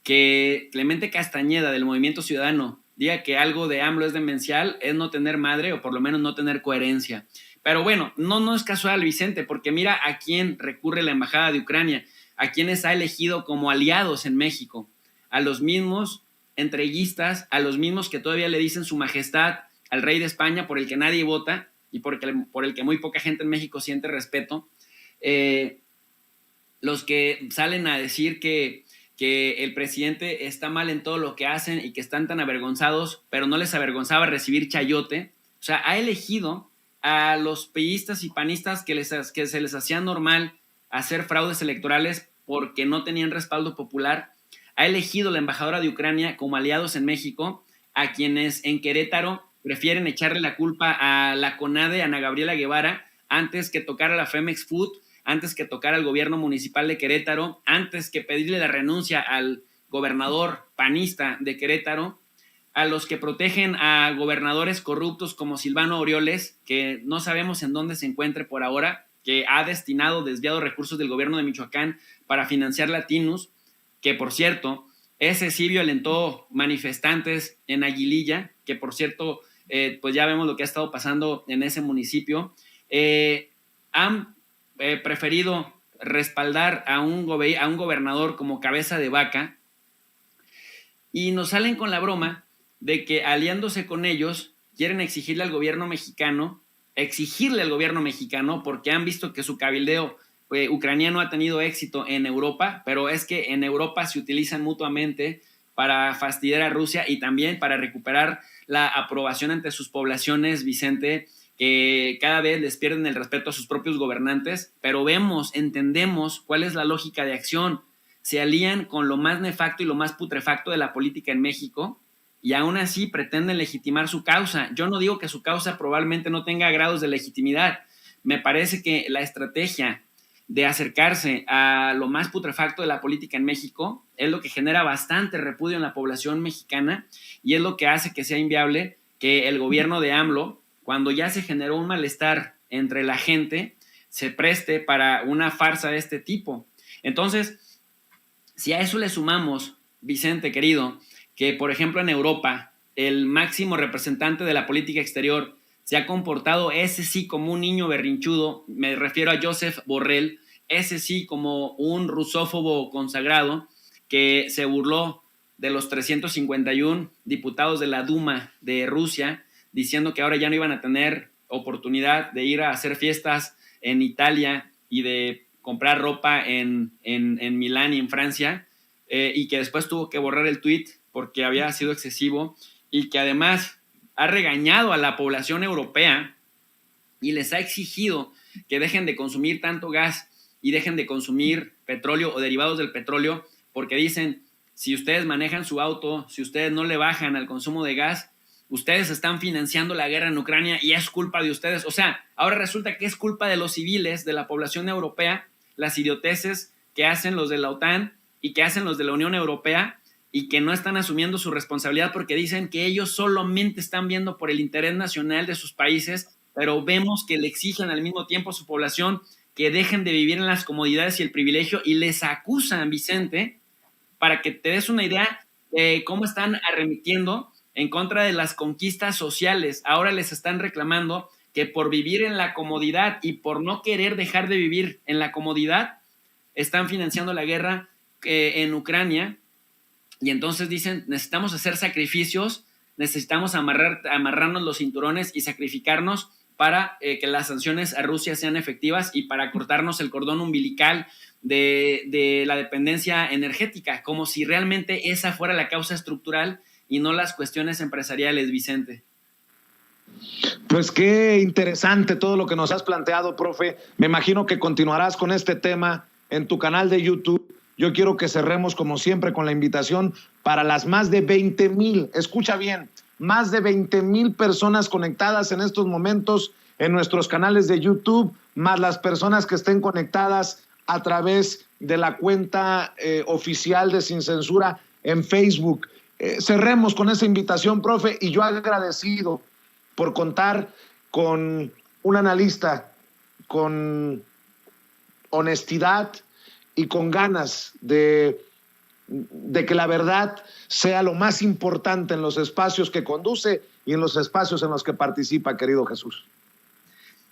que Clemente Castañeda del Movimiento Ciudadano diga que algo de AMLO es demencial, es no tener madre o por lo menos no tener coherencia. Pero bueno, no es casual, Vicente, porque mira a quién recurre la Embajada de Ucrania, a quienes ha elegido como aliados en México, a los mismos entreguistas, a los mismos que todavía le dicen su majestad al rey de España, por el que nadie vota y por el que muy poca gente en México siente respeto, los que salen a decir que el presidente está mal en todo lo que hacen y que están tan avergonzados, pero no les avergonzaba recibir chayote. O sea, ha elegido a los priistas y panistas que se les hacía normal hacer fraudes electorales porque no tenían respaldo popular. Ha elegido la embajadora de Ucrania como aliados en México, a quienes en Querétaro prefieren echarle la culpa a la CONADE, a Ana Gabriela Guevara, antes que tocar a la Femex Food, antes que tocar al gobierno municipal de Querétaro, antes que pedirle la renuncia al gobernador panista de Querétaro, a los que protegen a gobernadores corruptos como Silvano Aureoles, que no sabemos en dónde se encuentre por ahora, que ha desviado recursos del gobierno de Michoacán para financiar Latinus, que por cierto, ese sí violentó manifestantes en Aguililla, que por cierto, pues ya vemos lo que ha estado pasando en ese municipio. Han preferido respaldar a un gobernador como cabeza de vaca y nos salen con la broma de que aliándose con ellos quieren exigirle al gobierno mexicano, porque han visto que su cabildeo ucraniano ha tenido éxito en Europa, pero es que en Europa se utilizan mutuamente para fastidiar a Rusia y también para recuperar la aprobación ante sus poblaciones, Vicente, que cada vez les pierden el respeto a sus propios gobernantes, pero entendemos cuál es la lógica de acción. Se alían con lo más nefasto y lo más putrefacto de la política en México y aún así pretenden legitimar su causa. Yo no digo que su causa probablemente no tenga grados de legitimidad. Me parece que la estrategia de acercarse a lo más putrefacto de la política en México es lo que genera bastante repudio en la población mexicana y es lo que hace que sea inviable que el gobierno de AMLO, cuando ya se generó un malestar entre la gente, se preste para una farsa de este tipo. Entonces, si a eso le sumamos, Vicente, querido, que por ejemplo en Europa, el máximo representante de la política exterior se ha comportado ese sí como un niño berrinchudo, me refiero a Josep Borrell, ese sí como un rusófobo consagrado que se burló de los 351 diputados de la Duma de Rusia, diciendo que ahora ya no iban a tener oportunidad de ir a hacer fiestas en Italia y de comprar ropa en Milán y en Francia, y que después tuvo que borrar el tuit porque había sido excesivo, y que además ha regañado a la población europea y les ha exigido que dejen de consumir tanto gas y dejen de consumir petróleo o derivados del petróleo, porque dicen si ustedes manejan su auto, si ustedes no le bajan al consumo de gas, ustedes están financiando la guerra en Ucrania y es culpa de ustedes. O sea, ahora resulta que es culpa de los civiles, de la población europea, las idioteces que hacen los de la OTAN y que hacen los de la Unión Europea y que no están asumiendo su responsabilidad porque dicen que ellos solamente están viendo por el interés nacional de sus países, pero vemos que le exigen al mismo tiempo a su población que dejen de vivir en las comodidades y el privilegio y les acusan, Vicente, para que te des una idea de cómo están arremetiendo en contra de las conquistas sociales. Ahora les están reclamando que por vivir en la comodidad y por no querer dejar de vivir en la comodidad, están financiando la guerra en Ucrania. Y entonces dicen, necesitamos hacer sacrificios, necesitamos amarrarnos los cinturones y sacrificarnos para que las sanciones a Rusia sean efectivas y para cortarnos el cordón umbilical de la dependencia energética, como si realmente esa fuera la causa estructural y no las cuestiones empresariales, Vicente. Pues qué interesante todo lo que nos has planteado, profe. Me imagino que continuarás con este tema en tu canal de YouTube. Yo quiero que cerremos, como siempre, con la invitación para las más de 20,000, escucha bien, más de 20,000 personas conectadas en estos momentos en nuestros canales de YouTube, más las personas que estén conectadas a través de la cuenta oficial de Sin Censura en Facebook. Cerremos con esa invitación, profe, y yo agradecido por contar con un analista con honestidad y con ganas de que la verdad sea lo más importante en los espacios que conduce y en los espacios en los que participa, querido Jesús.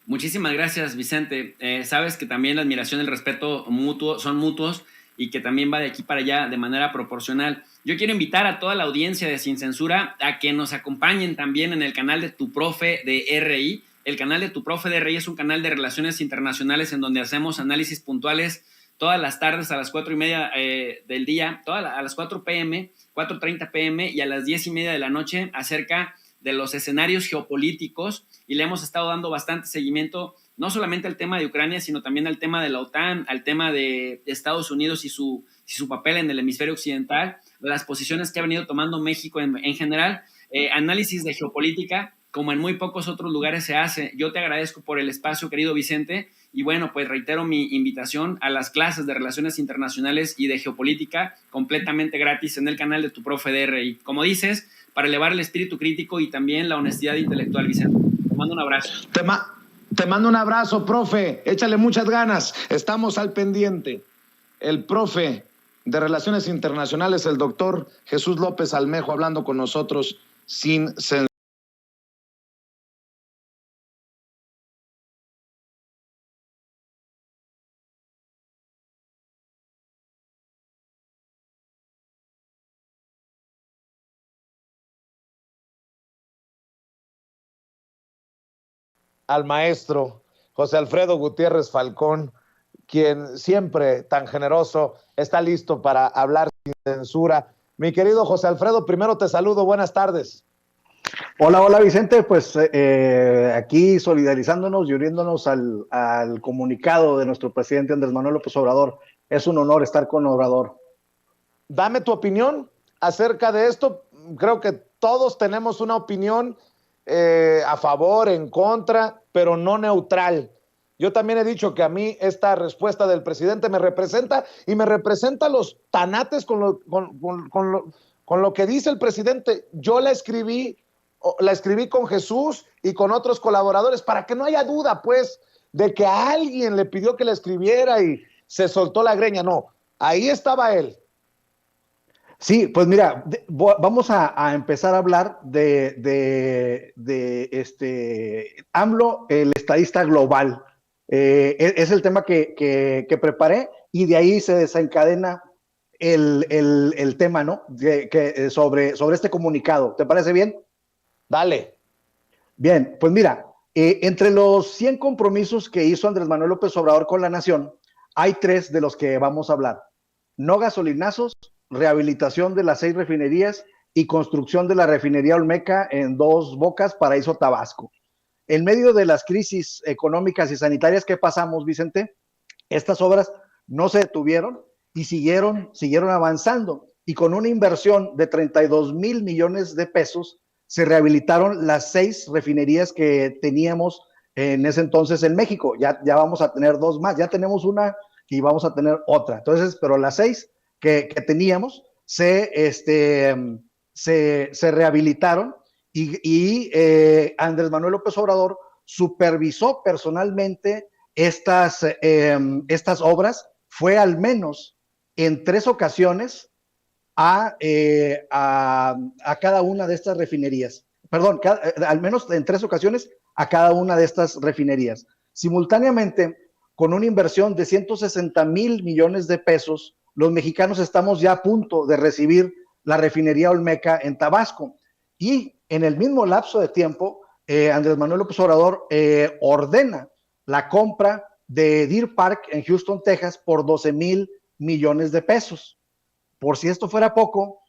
Muchísimas gracias, Vicente. Sabes que también la admiración y el respeto mutuo son mutuos y que también va de aquí para allá de manera proporcional. Yo quiero invitar a toda la audiencia de Sin Censura a que nos acompañen también en el canal de Tu Profe de RI. El canal de Tu Profe de RI es un canal de relaciones internacionales en donde hacemos análisis puntuales todas las tardes a las 4:30 del día, a las 4 p.m., 4:30 p.m. y a las 10:30 de la noche acerca de los escenarios geopolíticos, y le hemos estado dando bastante seguimiento no solamente al tema de Ucrania, sino también al tema de la OTAN, al tema de Estados Unidos y su papel en el hemisferio occidental, las posiciones que ha venido tomando México en general, análisis de geopolítica, como en muy pocos otros lugares se hace. Yo te agradezco por el espacio, querido Vicente, y bueno, pues reitero mi invitación a las clases de Relaciones Internacionales y de Geopolítica completamente gratis en el canal de Tu Profe de RI. Como dices, para elevar el espíritu crítico y también la honestidad intelectual, Vicente. Te mando un abrazo. Te mando un abrazo, profe. Échale muchas ganas. Estamos al pendiente. El profe de Relaciones Internacionales, el doctor Jesús López Almejo, hablando con nosotros sin censura. Al maestro José Alfredo Gutiérrez Falcón, quien siempre tan generoso está listo para hablar sin censura. Mi querido José Alfredo, primero te saludo, buenas tardes. Hola Vicente, pues aquí solidarizándonos y uniéndonos al comunicado de nuestro presidente Andrés Manuel López Obrador. Es un honor estar con Obrador. Dame tu opinión acerca de esto. Creo que todos tenemos una opinión a favor, en contra, pero no neutral. Yo también he dicho que a mí esta respuesta del presidente me representa y me representa los tanates con lo que dice el presidente. Yo la escribí con Jesús y con otros colaboradores para que no haya duda, pues, de que a alguien le pidió que la escribiera y se soltó la greña. No, ahí estaba él. Sí, pues mira, vamos a empezar a hablar de AMLO, el estadista global. Es el tema que preparé y de ahí se desencadena el tema, ¿no? Sobre este comunicado. ¿Te parece bien? Dale. Bien, pues mira, entre los 100 compromisos que hizo Andrés Manuel López Obrador con la nación, hay 3 de los que vamos a hablar. No gasolinazos, rehabilitación de las 6 refinerías y construcción de la refinería Olmeca en Dos Bocas, Paraíso, Tabasco. En medio de las crisis económicas y sanitarias que pasamos, Vicente, estas obras no se detuvieron y siguieron avanzando. y con una inversión de 32,000 millones de pesos se rehabilitaron las 6 refinerías que teníamos en ese entonces en México. Ya vamos a tener 2 más, ya tenemos una y vamos a tener otra. Entonces, pero las 6 que teníamos se rehabilitaron y Andrés Manuel López Obrador supervisó personalmente estas obras, fue al menos en 3 ocasiones a cada una de estas refinerías. Perdón, al menos en 3 ocasiones a cada una de estas refinerías. Simultáneamente, con una inversión de 160,000 millones de pesos, los mexicanos estamos ya a punto de recibir la refinería Olmeca en Tabasco. Y en el mismo lapso de tiempo, Andrés Manuel López Obrador ordena la compra de Deer Park en Houston, Texas, por 12,000 millones de pesos. Por si esto fuera poco,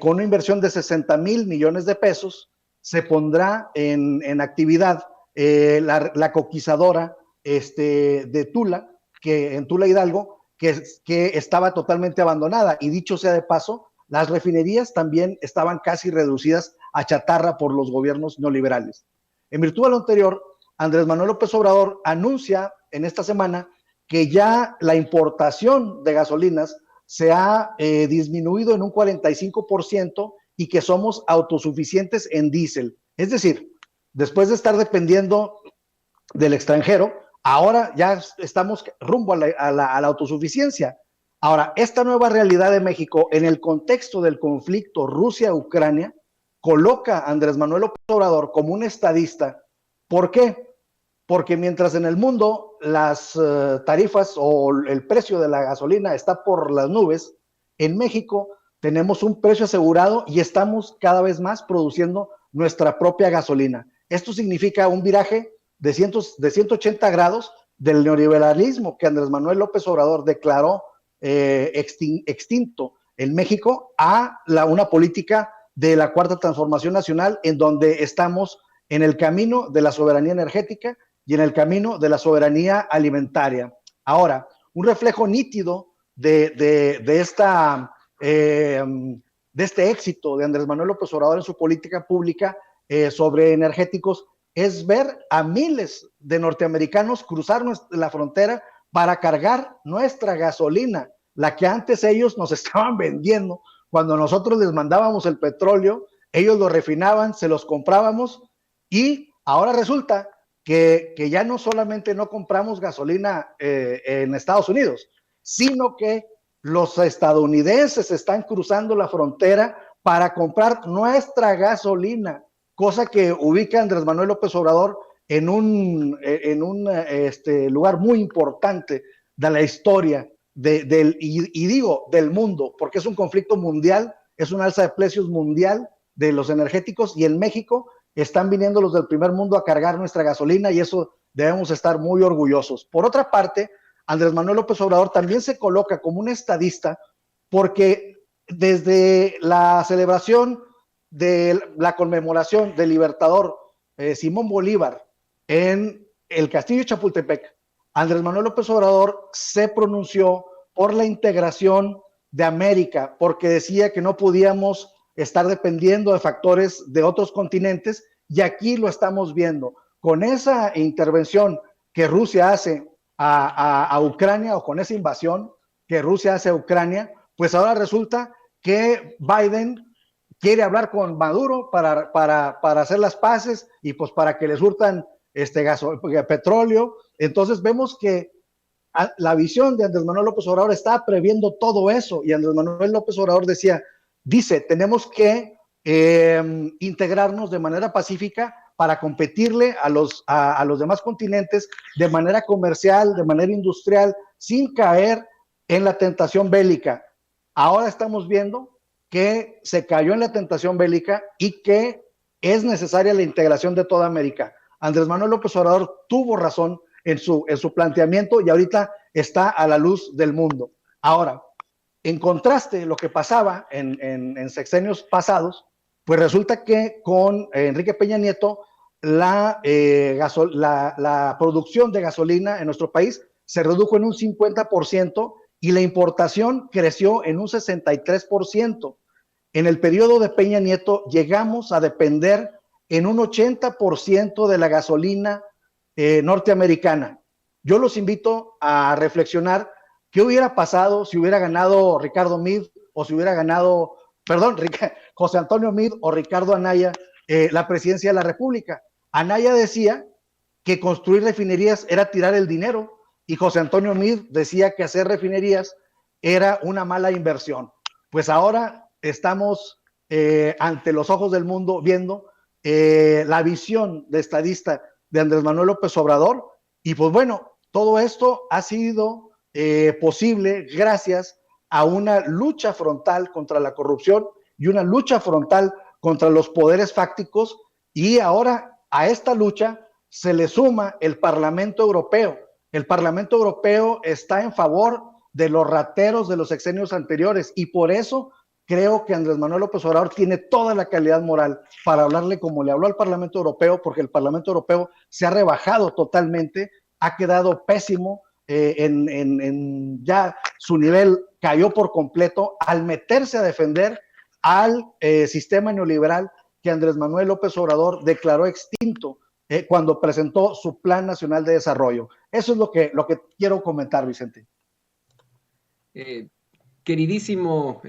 con una inversión de 60,000 millones de pesos, se pondrá en actividad la coquizadora de Tula, en Tula Hidalgo, que estaba totalmente abandonada. Y dicho sea de paso, las refinerías también estaban casi reducidas a chatarra por los gobiernos neoliberales. En virtud de lo anterior, Andrés Manuel López Obrador anuncia en esta semana que ya la importación de gasolinas se ha disminuido en un 45% y que somos autosuficientes en diésel. Es decir, después de estar dependiendo del extranjero, ahora ya estamos rumbo a la autosuficiencia. Ahora, esta nueva realidad de México en el contexto del conflicto Rusia-Ucrania coloca a Andrés Manuel López Obrador como un estadista. ¿Por qué? Porque mientras en el mundo las tarifas o el precio de la gasolina está por las nubes, en México tenemos un precio asegurado y estamos cada vez más produciendo nuestra propia gasolina. Esto significa un viraje de 180 grados del neoliberalismo que Andrés Manuel López Obrador declaró extinto en México a una política de la Cuarta Transformación Nacional, en donde estamos en el camino de la soberanía energética y en el camino de la soberanía alimentaria. Ahora, un reflejo nítido de este éxito de Andrés Manuel López Obrador en su política pública sobre energéticos es ver a miles de norteamericanos cruzar la frontera para cargar nuestra gasolina, la que antes ellos nos estaban vendiendo. Cuando nosotros les mandábamos el petróleo, ellos lo refinaban, se los comprábamos y ahora resulta que ya no solamente no compramos gasolina en Estados Unidos, sino que los estadounidenses están cruzando la frontera para comprar nuestra gasolina, cosa que ubica a Andrés Manuel López Obrador en un lugar muy importante de la historia del mundo, porque es un conflicto mundial, es una alza de precios mundial de los energéticos, y en México están viniendo los del primer mundo a cargar nuestra gasolina, y eso debemos estar muy orgullosos. Por otra parte, Andrés Manuel López Obrador también se coloca como un estadista porque desde la celebración de la conmemoración del libertador Simón Bolívar en el Castillo de Chapultepec, Andrés Manuel López Obrador se pronunció por la integración de América, porque decía que no podíamos estar dependiendo de factores de otros continentes, y aquí lo estamos viendo. Con esa intervención que Rusia hace a Ucrania, o con esa invasión que Rusia hace a Ucrania, pues ahora resulta que Biden quiere hablar con Maduro para hacer las paces y pues para que le surtan petróleo. Entonces vemos que la visión de Andrés Manuel López Obrador está previendo todo eso, y Andrés Manuel López Obrador dice, tenemos que integrarnos de manera pacífica para competirle a los demás continentes de manera comercial, de manera industrial, sin caer en la tentación bélica. Ahora estamos viendo que se cayó en la tentación bélica y que es necesaria la integración de toda América. Andrés Manuel López Obrador tuvo razón en su planteamiento y ahorita está a la luz del mundo. Ahora, en contraste, lo que pasaba en sexenios pasados, pues resulta que con Enrique Peña Nieto la producción de gasolina en nuestro país se redujo en un 50% y la importación creció en un 63%. En el periodo de Peña Nieto llegamos a depender en un 80% de la gasolina norteamericana. Yo los invito a reflexionar qué hubiera pasado si hubiera ganado Ricardo Meade o si hubiera ganado, perdón, José Antonio Meade o Ricardo Anaya la presidencia de la República. Anaya decía que construir refinerías era tirar el dinero y José Antonio Meade decía que hacer refinerías era una mala inversión. Pues ahora estamos ante los ojos del mundo viendo la visión de estadista de Andrés Manuel López Obrador, y pues bueno, todo esto ha sido posible gracias a una lucha frontal contra la corrupción y una lucha frontal contra los poderes fácticos, y ahora a esta lucha se le suma el Parlamento Europeo. El Parlamento Europeo está en favor de los rateros de los sexenios anteriores, y por eso creo que Andrés Manuel López Obrador tiene toda la calidad moral para hablarle como le habló al Parlamento Europeo, porque el Parlamento Europeo se ha rebajado totalmente, ha quedado pésimo, ya su nivel cayó por completo al meterse a defender al sistema neoliberal que Andrés Manuel López Obrador declaró extinto cuando presentó su Plan Nacional de Desarrollo. Eso es lo que quiero comentar, Vicente. Queridísimo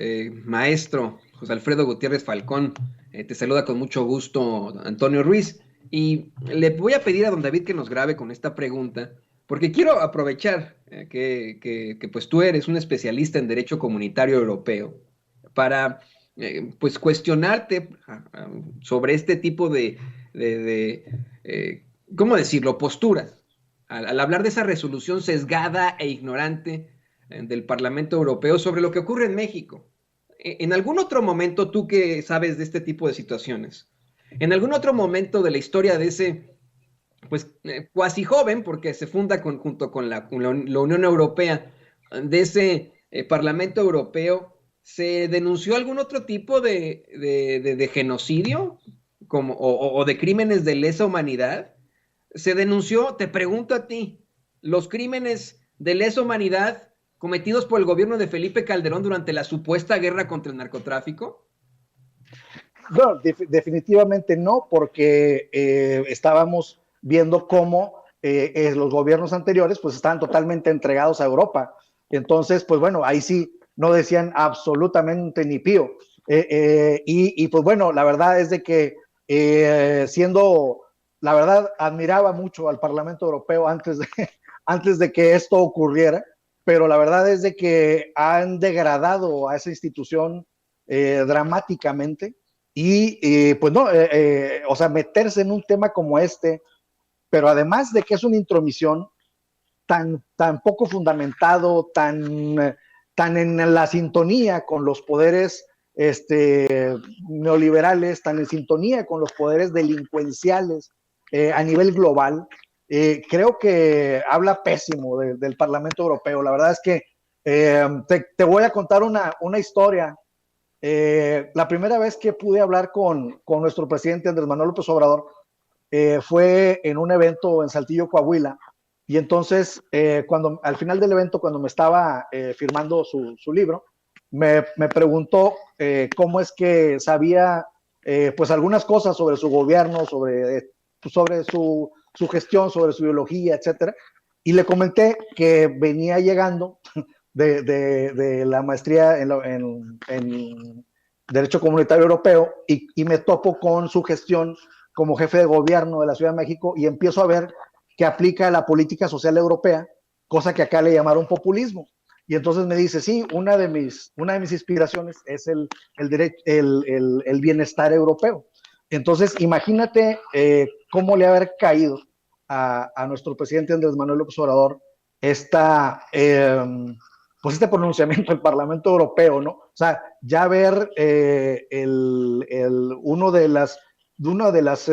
maestro José Alfredo Gutiérrez Falcón, te saluda con mucho gusto Antonio Ruiz, y le voy a pedir a don David que nos grabe con esta pregunta, porque quiero aprovechar que pues tú eres un especialista en derecho comunitario europeo para pues cuestionarte sobre este tipo de ¿cómo decirlo?, posturas, al hablar de esa resolución sesgada e ignorante del Parlamento Europeo sobre lo que ocurre en México. En algún otro momento, tú que sabes de este tipo de situaciones, en algún otro momento de la historia de ese, pues, cuasi joven, porque se funda junto con la Unión Europea, de ese Parlamento Europeo, ¿se denunció algún otro tipo de genocidio o de crímenes de lesa humanidad? ¿Se denunció, te pregunto a ti, los crímenes de lesa humanidad cometidos por el gobierno de Felipe Calderón durante la supuesta guerra contra el narcotráfico? No, definitivamente no, porque estábamos viendo cómo los gobiernos anteriores pues estaban totalmente entregados a Europa. Entonces, pues bueno, ahí sí no decían absolutamente ni pío. Y pues bueno, la verdad es de que la verdad, admiraba mucho al Parlamento Europeo antes de que esto ocurriera, pero la verdad es de que han degradado a esa institución dramáticamente, y pues no, o sea, meterse en un tema como este, pero además de que es una intromisión tan poco fundamentado, tan en la sintonía con los poderes neoliberales, tan en sintonía con los poderes delincuenciales a nivel global, creo que habla pésimo del Parlamento Europeo. La verdad es que te voy a contar una historia. La primera vez que pude hablar con nuestro presidente Andrés Manuel López Obrador fue en un evento en Saltillo, Coahuila, y entonces al final del evento, cuando me estaba firmando su libro, me preguntó cómo es que sabía pues algunas cosas sobre su gobierno, sobre su gestión, sobre su ideología, etcétera, y le comenté que venía llegando de la maestría en Derecho Comunitario Europeo, y me topo con su gestión como jefe de gobierno de la Ciudad de México, y empiezo a ver que aplica la política social europea, cosa que acá le llamaron populismo. Y entonces me dice, sí, una de mis inspiraciones es el bienestar europeo. Entonces, imagínate cómo le ha haber caído a nuestro presidente Andrés Manuel López Obrador pues este pronunciamiento del Parlamento Europeo, ¿no? O sea, ya ver una de las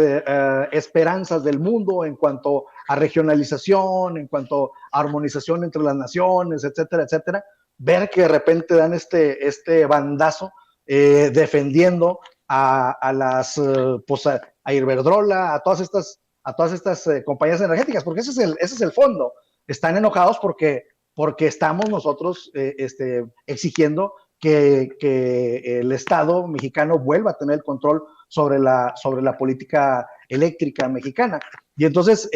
esperanzas del mundo en cuanto a regionalización, en cuanto a armonización entre las naciones, etcétera, etcétera, ver que de repente dan este bandazo defendiendo pues a Iberdrola, a todas estas compañías energéticas, porque ese es el fondo. Están enojados porque porque estamos nosotros exigiendo que el Estado mexicano vuelva a tener el control sobre la política eléctrica mexicana. Y entonces,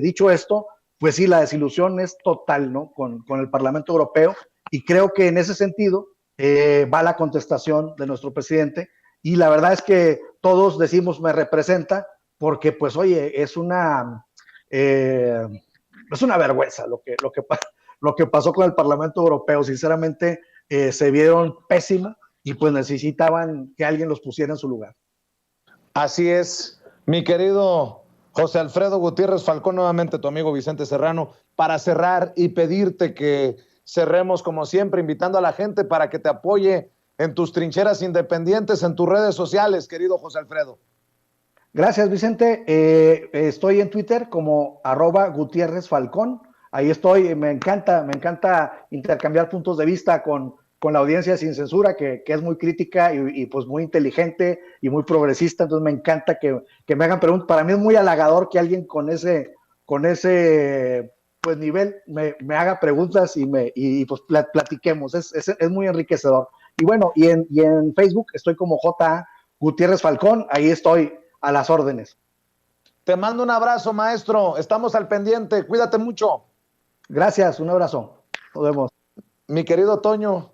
dicho esto, pues sí, la desilusión es total, ¿no? Con el Parlamento Europeo, y creo que en ese sentido va la contestación de nuestro presidente, y la verdad es que todos decimos me representa, porque pues oye, es una vergüenza lo que pasó con el Parlamento Europeo. Sinceramente, se vieron pésimo y pues necesitaban que alguien los pusiera en su lugar. Así es, mi querido José Alfredo Gutiérrez Falcón, nuevamente tu amigo Vicente Serrano, para cerrar y pedirte que cerremos como siempre, invitando a la gente para que te apoye en tus trincheras independientes, en tus redes sociales, querido José Alfredo. Gracias, Vicente. Estoy en Twitter como @Gutiérrez Falcón. Ahí estoy, me encanta intercambiar puntos de vista con la audiencia sin censura, que es muy crítica y pues muy inteligente y muy progresista. Entonces me encanta que me hagan preguntas. Para mí es muy halagador que alguien con ese pues nivel me haga preguntas y pues platiquemos. Es muy enriquecedor. Y bueno, y en Facebook estoy como J. Gutiérrez Falcón. Ahí estoy a las órdenes. Te mando un abrazo, maestro. Estamos al pendiente. Cuídate mucho. Gracias, un abrazo. Nos vemos. Mi querido Toño.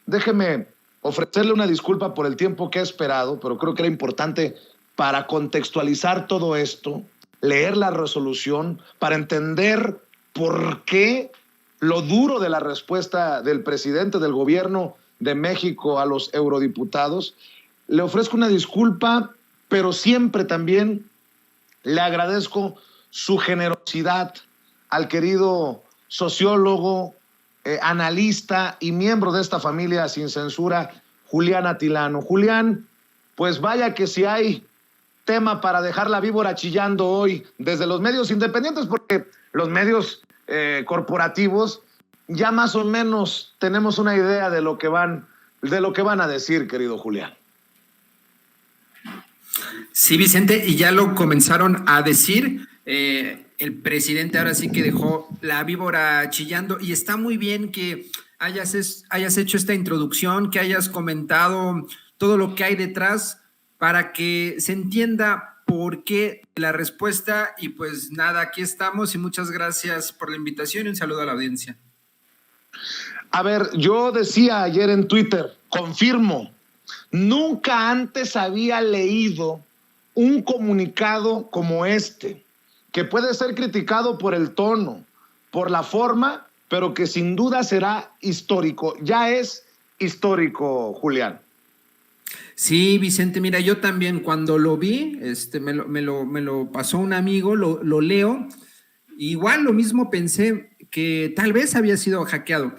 Déjeme ofrecerle una disculpa por el tiempo que he esperado, pero creo que era importante para contextualizar todo esto, leer la resolución, para entender por qué lo duro de la respuesta del presidente del gobierno de México a los eurodiputados. Le ofrezco una disculpa, pero siempre también le agradezco su generosidad al querido sociólogo, analista y miembro de esta familia sin censura, Julián Atilano. Julián, pues vaya que si hay tema para dejar la víbora chillando hoy desde los medios independientes, porque los medios corporativos ya más o menos tenemos una idea de lo que van a decir, querido Julián. Sí, Vicente, y ya lo comenzaron a decir. El presidente ahora sí que dejó la víbora chillando, y está muy bien que hayas hecho esta introducción, que hayas comentado todo lo que hay detrás para que se entienda por qué la respuesta. Y pues nada, aquí estamos y muchas gracias por la invitación y un saludo a la audiencia. A ver, yo decía ayer en Twitter, confirmo, nunca antes había leído un comunicado como este, que puede ser criticado por el tono, por la forma, pero que sin duda será histórico. Ya es histórico, Julián. Sí, Vicente, mira, yo también cuando lo vi, me lo pasó un amigo, lo leo, igual lo mismo pensé que tal vez había sido hackeado,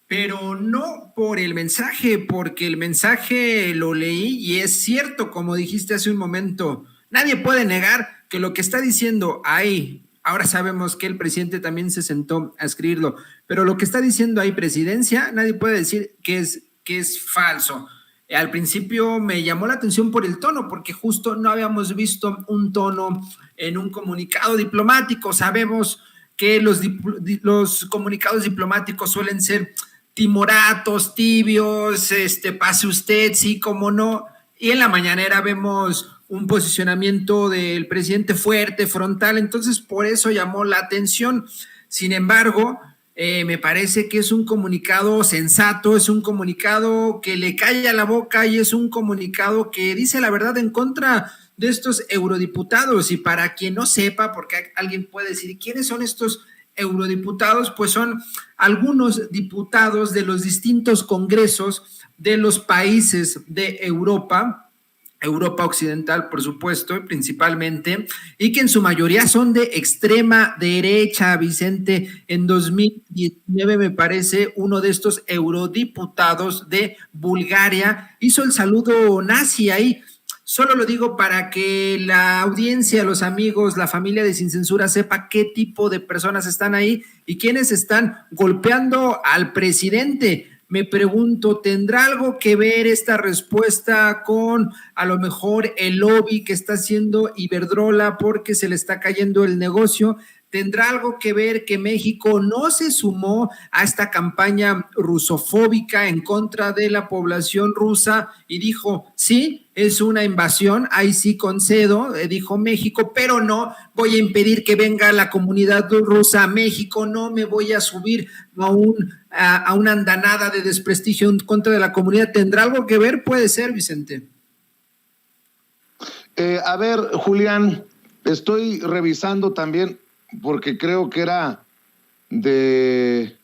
pero no por el mensaje, porque el mensaje lo leí y es cierto, como dijiste hace un momento, nadie puede negar que lo que está diciendo ahí, ahora sabemos que el presidente también se sentó a escribirlo, pero lo que está diciendo ahí presidencia, nadie puede decir que es falso. Al principio me llamó la atención por el tono, porque justo no habíamos visto un tono en un comunicado diplomático. Sabemos que los comunicados diplomáticos suelen ser timoratos, tibios, pase usted, sí, cómo no. Y en la mañanera vemos un posicionamiento del presidente fuerte, frontal, entonces por eso llamó la atención. Sin embargo, me parece que es un comunicado sensato, es un comunicado que le calla la boca y es un comunicado que dice la verdad en contra de estos eurodiputados. Y para quien no sepa, porque alguien puede decir, ¿quiénes son estos eurodiputados? Pues son algunos diputados de los distintos congresos de los países de Europa Occidental, por supuesto, principalmente, y que en su mayoría son de extrema derecha, Vicente. En 2019, me parece, uno de estos eurodiputados de Bulgaria hizo el saludo nazi ahí. Solo lo digo para que la audiencia, los amigos, la familia de Sin Censura sepa qué tipo de personas están ahí y quiénes están golpeando al presidente. Me pregunto, ¿tendrá algo que ver esta respuesta con a lo mejor el lobby que está haciendo Iberdrola porque se le está cayendo el negocio? ¿Tendrá algo que ver que México no se sumó a esta campaña rusofóbica en contra de la población rusa y dijo, sí, es una invasión, ahí sí concedo, dijo México, pero no voy a impedir que venga la comunidad rusa a México, no me voy a subir a una andanada de desprestigio en contra de la comunidad? ¿Tendrá algo que ver? Puede ser, Vicente. A ver, Julián, estoy revisando también, porque creo que era de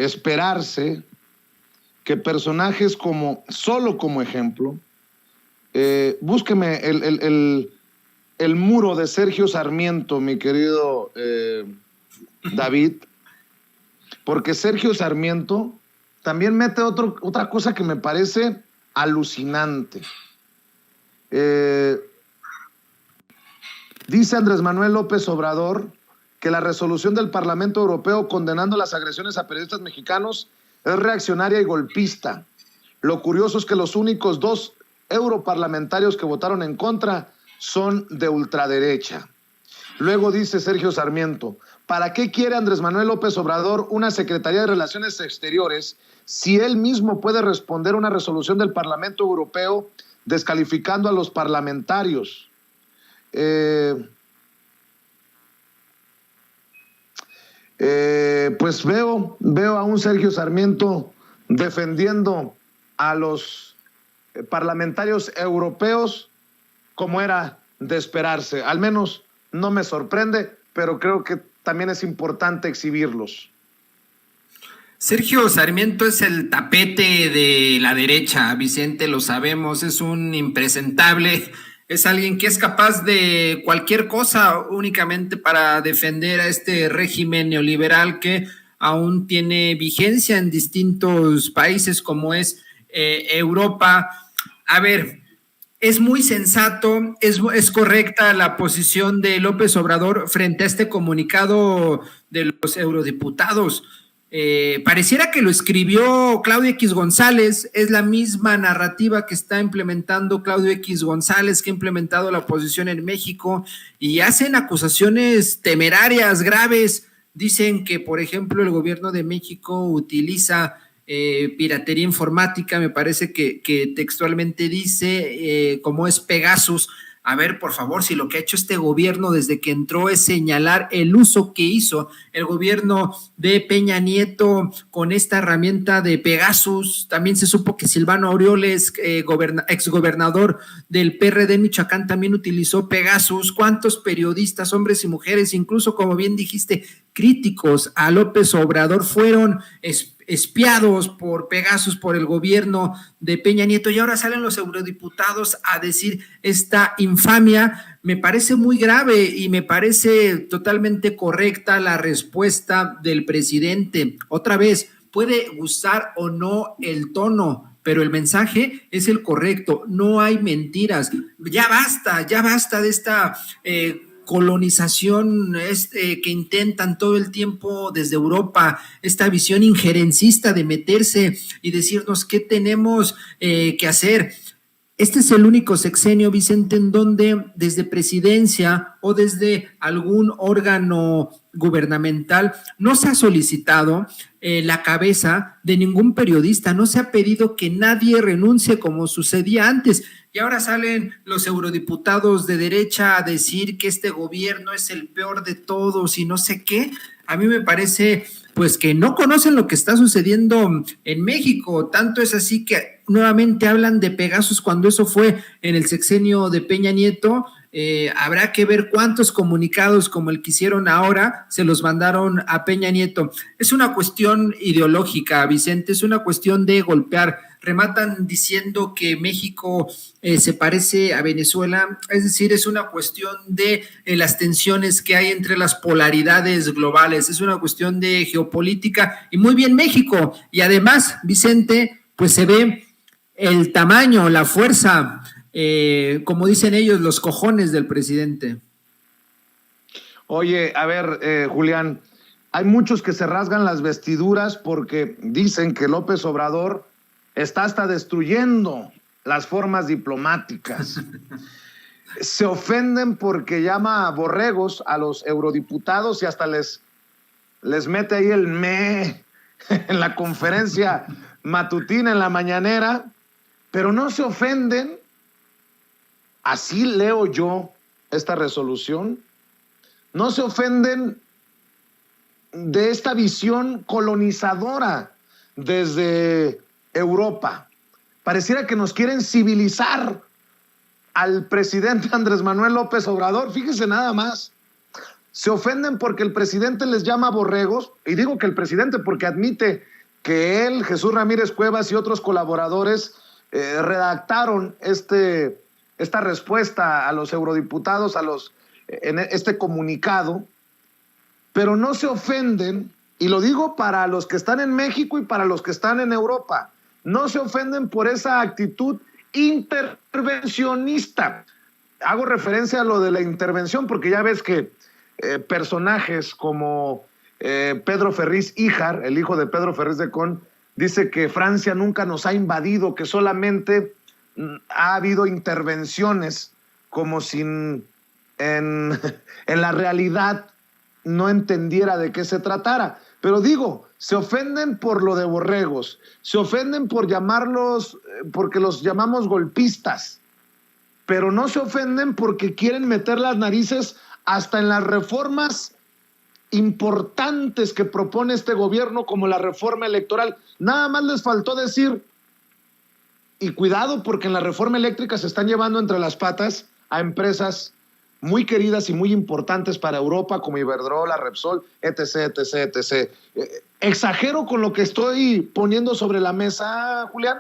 esperarse que personajes solo como ejemplo, búsqueme el muro de Sergio Sarmiento, mi querido David, porque Sergio Sarmiento también mete otra cosa que me parece alucinante. Dice Andrés Manuel López Obrador que la resolución del Parlamento Europeo condenando las agresiones a periodistas mexicanos es reaccionaria y golpista. Lo curioso es que los únicos 2 europarlamentarios que votaron en contra son de ultraderecha. Luego dice Sergio Sarmiento, ¿para qué quiere Andrés Manuel López Obrador una Secretaría de Relaciones Exteriores si él mismo puede responder a una resolución del Parlamento Europeo descalificando a los parlamentarios? Pues veo a un Sergio Sarmiento defendiendo a los parlamentarios europeos como era de esperarse. Al menos no me sorprende, pero creo que también es importante exhibirlos. Sergio Sarmiento es el tapete de la derecha, Vicente, lo sabemos, es un impresentable. Es alguien que es capaz de cualquier cosa únicamente para defender a este régimen neoliberal que aún tiene vigencia en distintos países como es Europa. A ver, es muy sensato, es correcta la posición de López Obrador frente a este comunicado de los eurodiputados. Pareciera que lo escribió Claudio X González, es la misma narrativa que está implementando Claudio X González, que ha implementado la oposición en México, y hacen acusaciones temerarias, graves. Dicen que, por ejemplo, el gobierno de México utiliza piratería informática, me parece que textualmente dice, como es Pegasus. A ver, por favor, si lo que ha hecho este gobierno desde que entró es señalar el uso que hizo el gobierno de Peña Nieto con esta herramienta de Pegasus. También se supo que Silvano Aureoles, exgobernador del PRD en Michoacán, también utilizó Pegasus. ¿Cuántos periodistas, hombres y mujeres, incluso, como bien dijiste, críticos a López Obrador, fueron espiados por Pegasus, por el gobierno de Peña Nieto, y ahora salen los eurodiputados a decir esta infamia? Me parece muy grave y me parece totalmente correcta la respuesta del presidente. Otra vez, puede gustar o no el tono, pero el mensaje es el correcto, no hay mentiras. Ya basta de esta colonización que intentan todo el tiempo desde Europa, esta visión injerencista de meterse y decirnos qué tenemos que hacer. Este es el único sexenio, Vicente, en donde desde presidencia o desde algún órgano gubernamental no se ha solicitado la cabeza de ningún periodista, no se ha pedido que nadie renuncie como sucedía antes. Y ahora salen los eurodiputados de derecha a decir que este gobierno es el peor de todos y no sé qué. A mí me parece pues que no conocen lo que está sucediendo en México. Tanto es así que nuevamente hablan de Pegasus cuando eso fue en el sexenio de Peña Nieto. Habrá que ver cuántos comunicados como el que hicieron ahora se los mandaron a Peña Nieto. Es una cuestión ideológica, Vicente, es una cuestión de golpear. Rematan diciendo que México se parece a Venezuela, es decir, es una cuestión de las tensiones que hay entre las polaridades globales, es una cuestión de geopolítica, y muy bien México. Y además, Vicente, pues se ve el tamaño, la fuerza, como dicen ellos, los cojones del presidente. Oye, a ver, Julián, hay muchos que se rasgan las vestiduras porque dicen que López Obrador está hasta destruyendo las formas diplomáticas. Se ofenden porque llama borregos a los eurodiputados y hasta les mete ahí el en la conferencia matutina, en la mañanera, pero no se ofenden. Así leo yo esta resolución. No se ofenden de esta visión colonizadora desde Europa. Pareciera que nos quieren civilizar al presidente Andrés Manuel López Obrador. Fíjese nada más. Se ofenden porque el presidente les llama borregos, y digo que el presidente porque admite que él, Jesús Ramírez Cuevas y otros colaboradores redactaron esta respuesta a los eurodiputados, en este comunicado, pero no se ofenden, y lo digo para los que están en México y para los que están en Europa, no se ofenden por esa actitud intervencionista. Hago referencia a lo de la intervención porque ya ves que personajes como Pedro Ferriz Híjar, el hijo de Pedro Ferriz de Con, dice que Francia nunca nos ha invadido, que solamente ha habido intervenciones, como si en la realidad no entendiera de qué se tratara. Pero digo, se ofenden por lo de borregos, se ofenden por porque los llamamos golpistas, pero no se ofenden porque quieren meter las narices hasta en las reformas importantes que propone este gobierno, como la reforma electoral. Nada más les faltó decir, y cuidado porque en la reforma eléctrica se están llevando entre las patas a empresas muy queridas y muy importantes para Europa, como Iberdrola, Repsol, etc., etc., etc. ¿Exagero con lo que estoy poniendo sobre la mesa, Julián?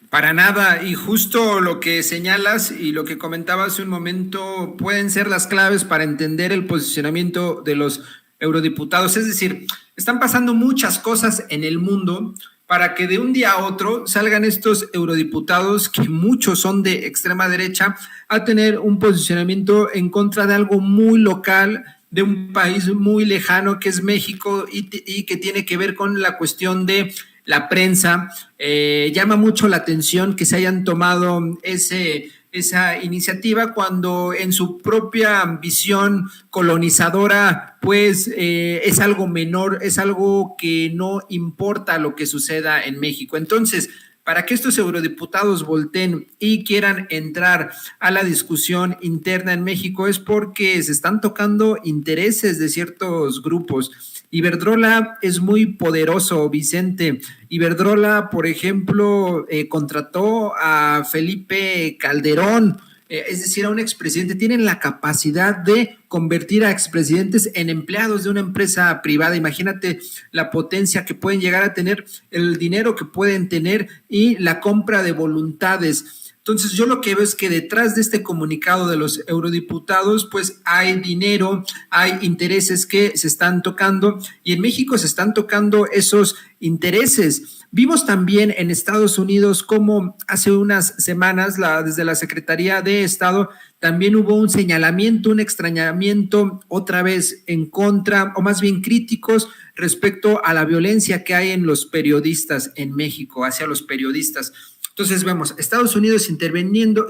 Para nada, y justo lo que señalas y lo que comentaba hace un momento pueden ser las claves para entender el posicionamiento de los eurodiputados. Es decir, están pasando muchas cosas en el mundo para que de un día a otro salgan estos eurodiputados, que muchos son de extrema derecha, a tener un posicionamiento en contra de algo muy local, de un país muy lejano que es México y que tiene que ver con la cuestión de la prensa. Llama mucho la atención que se hayan tomado esa iniciativa cuando en su propia visión colonizadora pues es algo menor, es algo que no importa lo que suceda en México. Entonces, para que estos eurodiputados volteen y quieran entrar a la discusión interna en México es porque se están tocando intereses de ciertos grupos. Iberdrola es muy poderoso, Vicente. Iberdrola, por ejemplo, contrató a Felipe Calderón, es decir, a un expresidente. Tienen la capacidad de convertir a expresidentes en empleados de una empresa privada. Imagínate la potencia que pueden llegar a tener, el dinero que pueden tener y la compra de voluntades. Entonces, yo lo que veo es que detrás de este comunicado de los eurodiputados, pues hay dinero, hay intereses que se están tocando y en México se están tocando esos intereses. Vimos también en Estados Unidos cómo hace unas semanas desde la Secretaría de Estado también hubo un señalamiento, un extrañamiento otra vez en contra, o más bien críticos respecto a la violencia que hay en los periodistas en México, hacia los periodistas. Entonces vemos Estados Unidos interviniendo,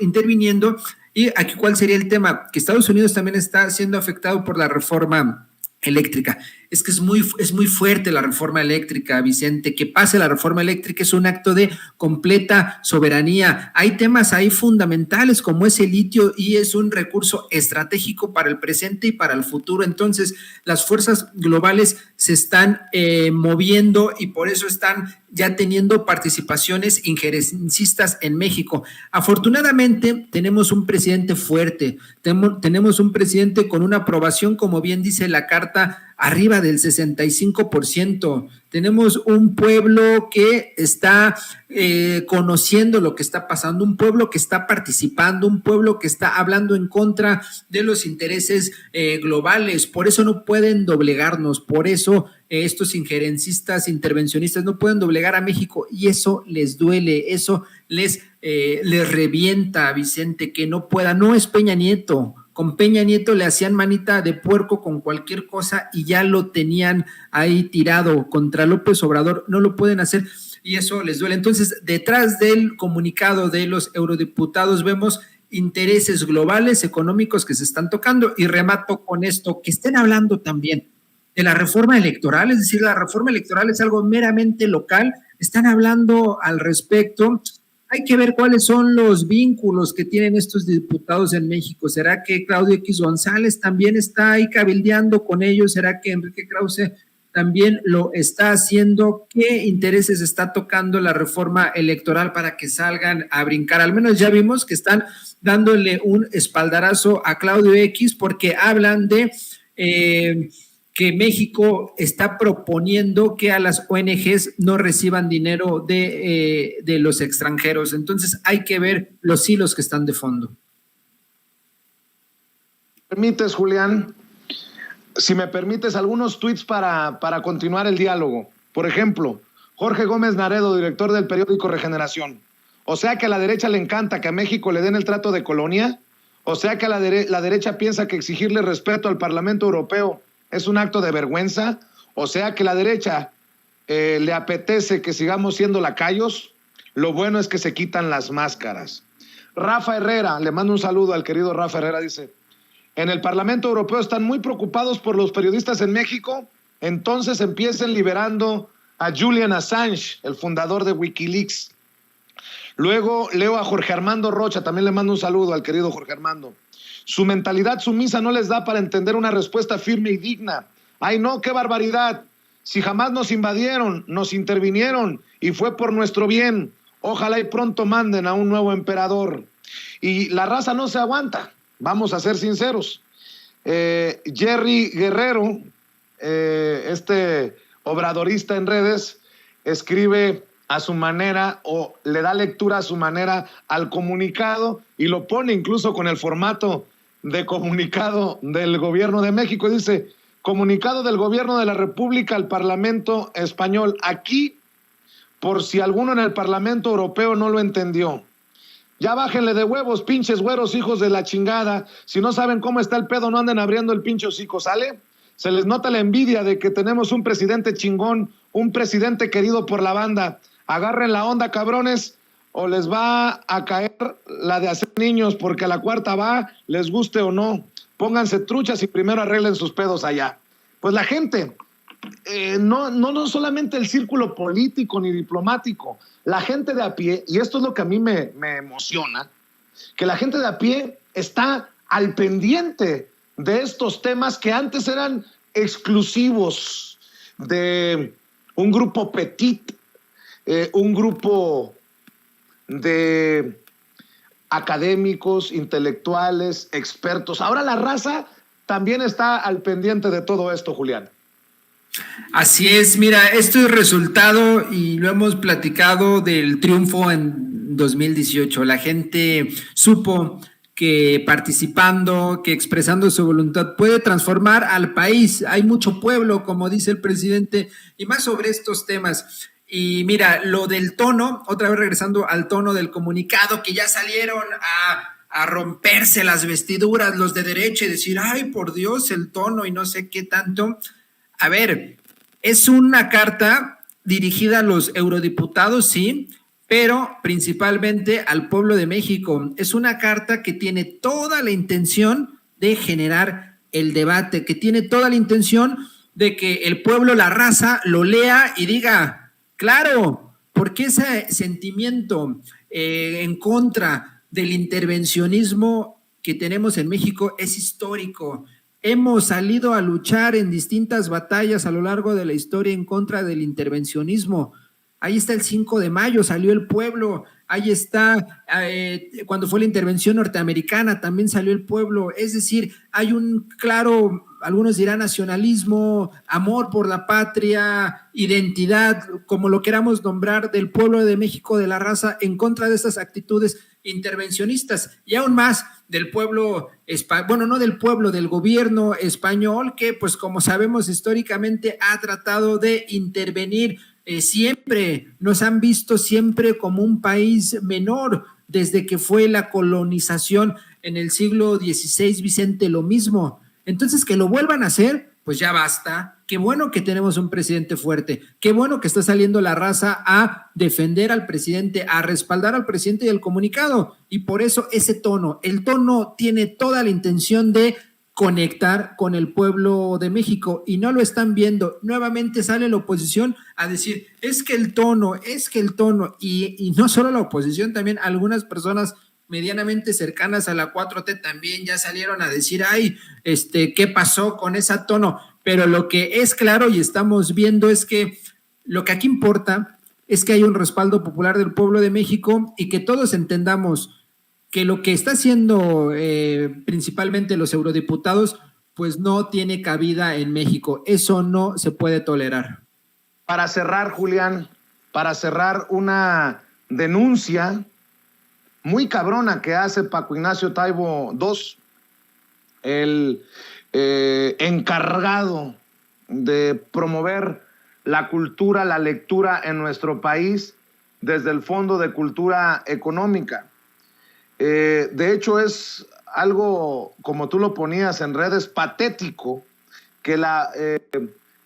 y aquí ¿cuál sería el tema? Que Estados Unidos también está siendo afectado por la reforma eléctrica. Es que es muy fuerte la reforma eléctrica, Vicente. Que pase la reforma eléctrica es un acto de completa soberanía. Hay temas ahí fundamentales como es el litio y es un recurso estratégico para el presente y para el futuro. Entonces, las fuerzas globales se están moviendo y por eso están ya teniendo participaciones injerencistas en México. Afortunadamente, tenemos un presidente fuerte, tenemos un presidente con una aprobación, como bien dice la Carta arriba del 65%. Tenemos un pueblo que está conociendo lo que está pasando, un pueblo que está participando, un pueblo que está hablando en contra de los intereses globales. Por eso no pueden doblegarnos, por eso estos injerencistas, intervencionistas no pueden doblegar a México, y eso les duele, eso les revienta, Vicente, que no pueda. No es Peña Nieto. Con Peña Nieto le hacían manita de puerco con cualquier cosa y ya lo tenían ahí tirado. Contra López Obrador no lo pueden hacer y eso les duele. Entonces, detrás del comunicado de los eurodiputados vemos intereses globales, económicos que se están tocando. Y remato con esto, que estén hablando también de la reforma electoral, es decir, la reforma electoral es algo meramente local, están hablando al respecto. Hay que ver cuáles son los vínculos que tienen estos diputados en México. ¿Será que Claudio X González también está ahí cabildeando con ellos? ¿Será que Enrique Krause también lo está haciendo? ¿Qué intereses está tocando la reforma electoral para que salgan a brincar? Al menos ya vimos que están dándole un espaldarazo a Claudio X porque hablan de que México está proponiendo que a las ONGs no reciban dinero de los extranjeros. Entonces hay que ver los hilos que están de fondo. ¿Permites, Julián? Si me permites, algunos tweets para continuar el diálogo. Por ejemplo, Jorge Gómez Naredo, director del periódico Regeneración. O sea que a la derecha le encanta que a México le den el trato de colonia. O sea que la derecha piensa que exigirle respeto al Parlamento Europeo es un acto de vergüenza. O sea que la derecha le apetece que sigamos siendo lacayos. Lo bueno es que se quitan las máscaras. Rafa Herrera, le mando un saludo al querido Rafa Herrera, dice: en el Parlamento Europeo están muy preocupados por los periodistas en México, entonces empiecen liberando a Julian Assange, el fundador de Wikileaks. Luego leo a Jorge Armando Rocha, también le mando un saludo al querido Jorge Armando. Su mentalidad sumisa no les da para entender una respuesta firme y digna. ¡Ay no, qué barbaridad! Si jamás nos invadieron, nos intervinieron y fue por nuestro bien. Ojalá y pronto manden a un nuevo emperador. Y la raza no se aguanta, vamos a ser sinceros. Jerry Guerrero, este obradorista en redes, escribe a su manera o le da lectura a su manera al comunicado y lo pone incluso con el formato de comunicado del gobierno de México. Dice: comunicado del gobierno de la República al Parlamento Español. Aquí, por si alguno en el Parlamento Europeo no lo entendió. Ya bájenle de huevos, pinches güeros, hijos de la chingada. Si no saben cómo está el pedo, no anden abriendo el pinche hocico, ¿sale? Se les nota la envidia de que tenemos un presidente chingón, un presidente querido por la banda. Agarren la onda, cabrones, o les va a caer la de hacer niños, porque a la cuarta va, les guste o no. Pónganse truchas y primero arreglen sus pedos allá. Pues la gente, no solamente el círculo político ni diplomático, la gente de a pie, y esto es lo que a mí me emociona, que la gente de a pie está al pendiente de estos temas que antes eran exclusivos de un grupo petit, un grupo de académicos, intelectuales, expertos. Ahora la raza también está al pendiente de todo esto, Julián. Así es, mira, esto es resultado, y lo hemos platicado, del triunfo en 2018. La gente supo que participando, que expresando su voluntad puede transformar al país. Hay mucho pueblo, como dice el presidente, y más sobre estos temas. Y mira, lo del tono, otra vez regresando al tono del comunicado, que ya salieron a romperse las vestiduras los de derecha y decir: ay, por Dios, el tono y no sé qué tanto. A ver, es una carta dirigida a los eurodiputados, sí, pero principalmente al pueblo de México. Es una carta que tiene toda la intención de generar el debate, que tiene toda la intención de que el pueblo, la raza, lo lea y diga: claro, porque ese sentimiento en contra del intervencionismo que tenemos en México es histórico. Hemos salido a luchar en distintas batallas a lo largo de la historia en contra del intervencionismo. Ahí está el 5 de mayo, salió el pueblo. Ahí está, cuando fue la intervención norteamericana, también salió el pueblo. Es decir, hay un claro algunos dirán nacionalismo, amor por la patria, identidad, como lo queramos nombrar, del pueblo de México, de la raza, en contra de estas actitudes intervencionistas, y aún más del pueblo, bueno, no del pueblo, del gobierno español, que pues como sabemos históricamente ha tratado de intervenir siempre, nos han visto siempre como un país menor, desde que fue la colonización en el siglo XVI, Vicente, lo mismo. Entonces, que lo vuelvan a hacer, pues ya basta. Qué bueno que tenemos un presidente fuerte, qué bueno que está saliendo la raza a defender al presidente, a respaldar al presidente y el comunicado, y por eso ese tono, el tono tiene toda la intención de conectar con el pueblo de México, y no lo están viendo. Nuevamente sale la oposición a decir, es que el tono, y no solo la oposición, también algunas personas medianamente cercanas a la 4T también ya salieron a decir, ay, ¿qué pasó con ese tono? Pero lo que es claro y estamos viendo es que lo que aquí importa es que hay un respaldo popular del pueblo de México, y que todos entendamos que lo que está haciendo principalmente los eurodiputados, pues no tiene cabida en México. Eso no se puede tolerar. Para cerrar, Julián, una denuncia muy cabrona que hace Paco Ignacio Taibo II, el encargado de promover la cultura, la lectura en nuestro país desde el Fondo de Cultura Económica. De hecho, es algo, como tú lo ponías en redes, patético que la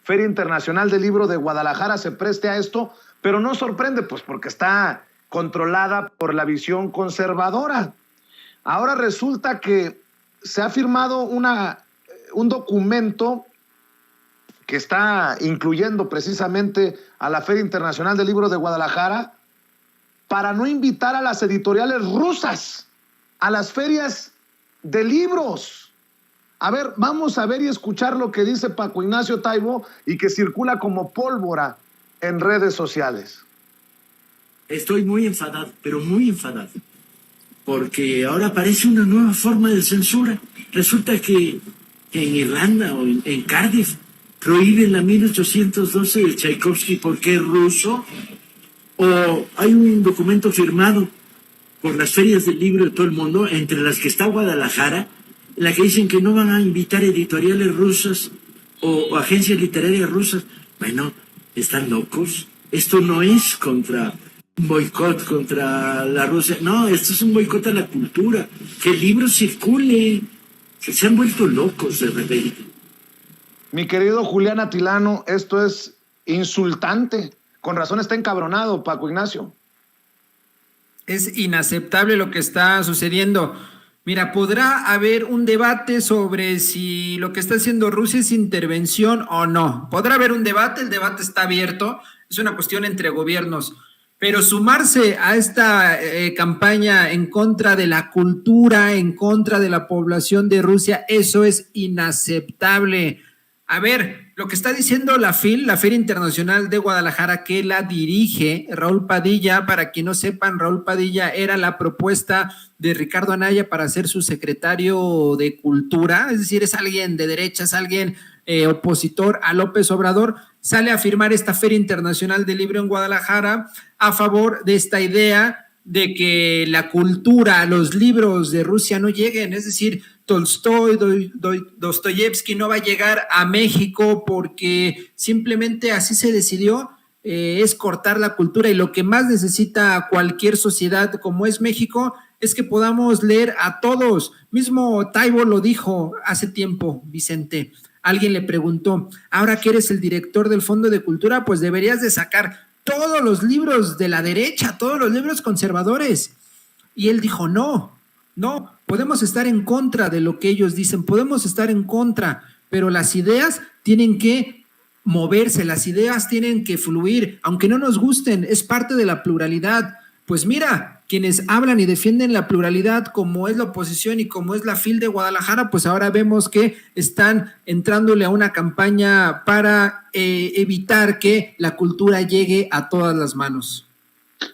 Feria Internacional del Libro de Guadalajara se preste a esto, pero no sorprende, pues porque está controlada por la visión conservadora. Ahora resulta que se ha firmado un documento que está incluyendo precisamente a la Feria Internacional del Libro de Guadalajara para no invitar a las editoriales rusas a las ferias de libros. A ver, vamos a ver y escuchar lo que dice Paco Ignacio Taibo y que circula como pólvora en redes sociales. Estoy muy enfadado, pero muy enfadado, porque ahora aparece una nueva forma de censura. Resulta que en Irlanda o en Cardiff prohíben la 1812 de Tchaikovsky porque es ruso, o hay un documento firmado por las ferias del libro de todo el mundo, entre las que está Guadalajara, en la que dicen que no van a invitar editoriales rusas o agencias literarias rusas. Bueno, están locos. Esto no es contra un boicot contra la Rusia. No, esto es un boicot a la cultura. Que el libro circule. Que se han vuelto locos de repente. Mi querido Julián Atilano, esto es insultante. Con razón está encabronado, Paco Ignacio. Es inaceptable lo que está sucediendo. Mira, podrá haber un debate sobre si lo que está haciendo Rusia es intervención o no. Podrá haber un debate, el debate está abierto, es una cuestión entre gobiernos. Pero sumarse a esta campaña en contra de la cultura, en contra de la población de Rusia, eso es inaceptable. A ver, lo que está diciendo la FIL, la Feria Internacional de Guadalajara, que la dirige Raúl Padilla, para quien no sepan, Raúl Padilla era la propuesta de Ricardo Anaya para ser su secretario de Cultura, es decir, es alguien de derecha, es alguien opositor a López Obrador, sale a firmar esta Feria Internacional del Libro en Guadalajara a favor de esta idea de que la cultura, los libros de Rusia no lleguen, es decir, Tolstoy, Dostoyevsky no va a llegar a México porque simplemente así se decidió, es cortar la cultura, y lo que más necesita cualquier sociedad como es México es que podamos leer a todos. Mismo Taibo lo dijo hace tiempo, Vicente. Alguien le preguntó, ahora que eres el director del Fondo de Cultura, pues deberías de sacar todos los libros de la derecha, todos los libros conservadores. Y él dijo, no, podemos estar en contra de lo que ellos dicen, podemos estar en contra, pero las ideas tienen que moverse, las ideas tienen que fluir, aunque no nos gusten, es parte de la pluralidad. Pues mira, quienes hablan y defienden la pluralidad, como es la oposición y como es la FIL de Guadalajara, pues ahora vemos que están entrándole a una campaña para evitar que la cultura llegue a todas las manos.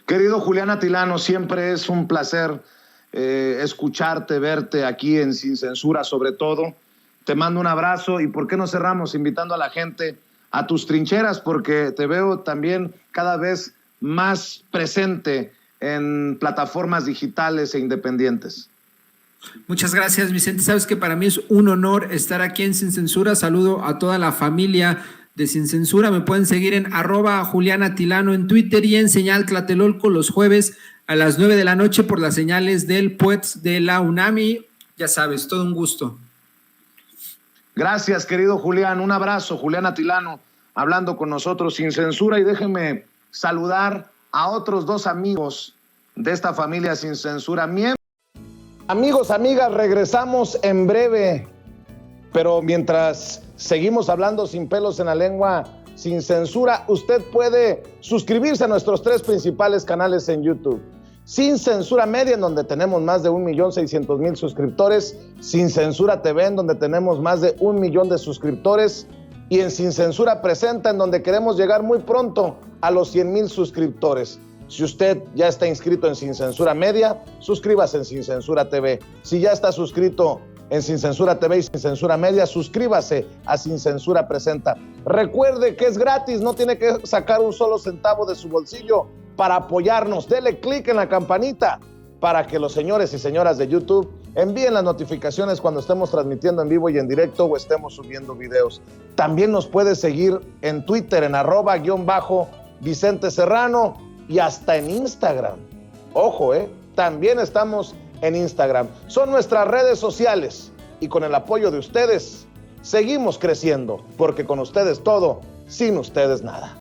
Querido Julián Atilano, siempre es un placer escucharte, verte aquí en Sin Censura, sobre todo. te mando un abrazo y ¿por qué no cerramos invitando a la gente a tus trincheras? Porque te veo también cada vez más presente en plataformas digitales e independientes. Muchas gracias, Vicente. Sabes que para mí es un honor estar aquí en Sin Censura. Saludo a toda la familia de Sin Censura. Me pueden seguir en @JulianAtilano en Twitter y en Señal Tlatelolco los jueves a las 9 de la noche por las señales del PUETS de la UNAMI. Ya sabes, todo un gusto. Gracias, querido Julián. Un abrazo, Julián Atilano, hablando con nosotros Sin Censura. Y déjenme saludar a otros 2 amigos de esta familia Sin Censura. Amigos, amigas, regresamos en breve, pero mientras seguimos hablando sin pelos en la lengua, Sin Censura, usted puede suscribirse a nuestros 3 principales canales en YouTube. Sin Censura Media, en donde tenemos más de 1,600,000 suscriptores, Sin Censura TV, en donde tenemos más de 1 millón de suscriptores, y en Sin Censura Presenta, en donde queremos llegar muy pronto a los 100,000 suscriptores. Si usted ya está inscrito en Sin Censura Media, suscríbase en Sin Censura TV. Si ya está suscrito en Sin Censura TV y Sin Censura Media, suscríbase a Sin Censura Presenta. Recuerde que es gratis, no tiene que sacar un solo centavo de su bolsillo para apoyarnos. Dele clic en la campanita para que los señores y señoras de YouTube envíen las notificaciones cuando estemos transmitiendo en vivo y en directo o estemos subiendo videos. También nos puede seguir en Twitter en @Vicente Serrano y hasta en Instagram. Ojo, también estamos en Instagram. Son nuestras redes sociales y con el apoyo de ustedes seguimos creciendo, porque con ustedes todo, sin ustedes nada.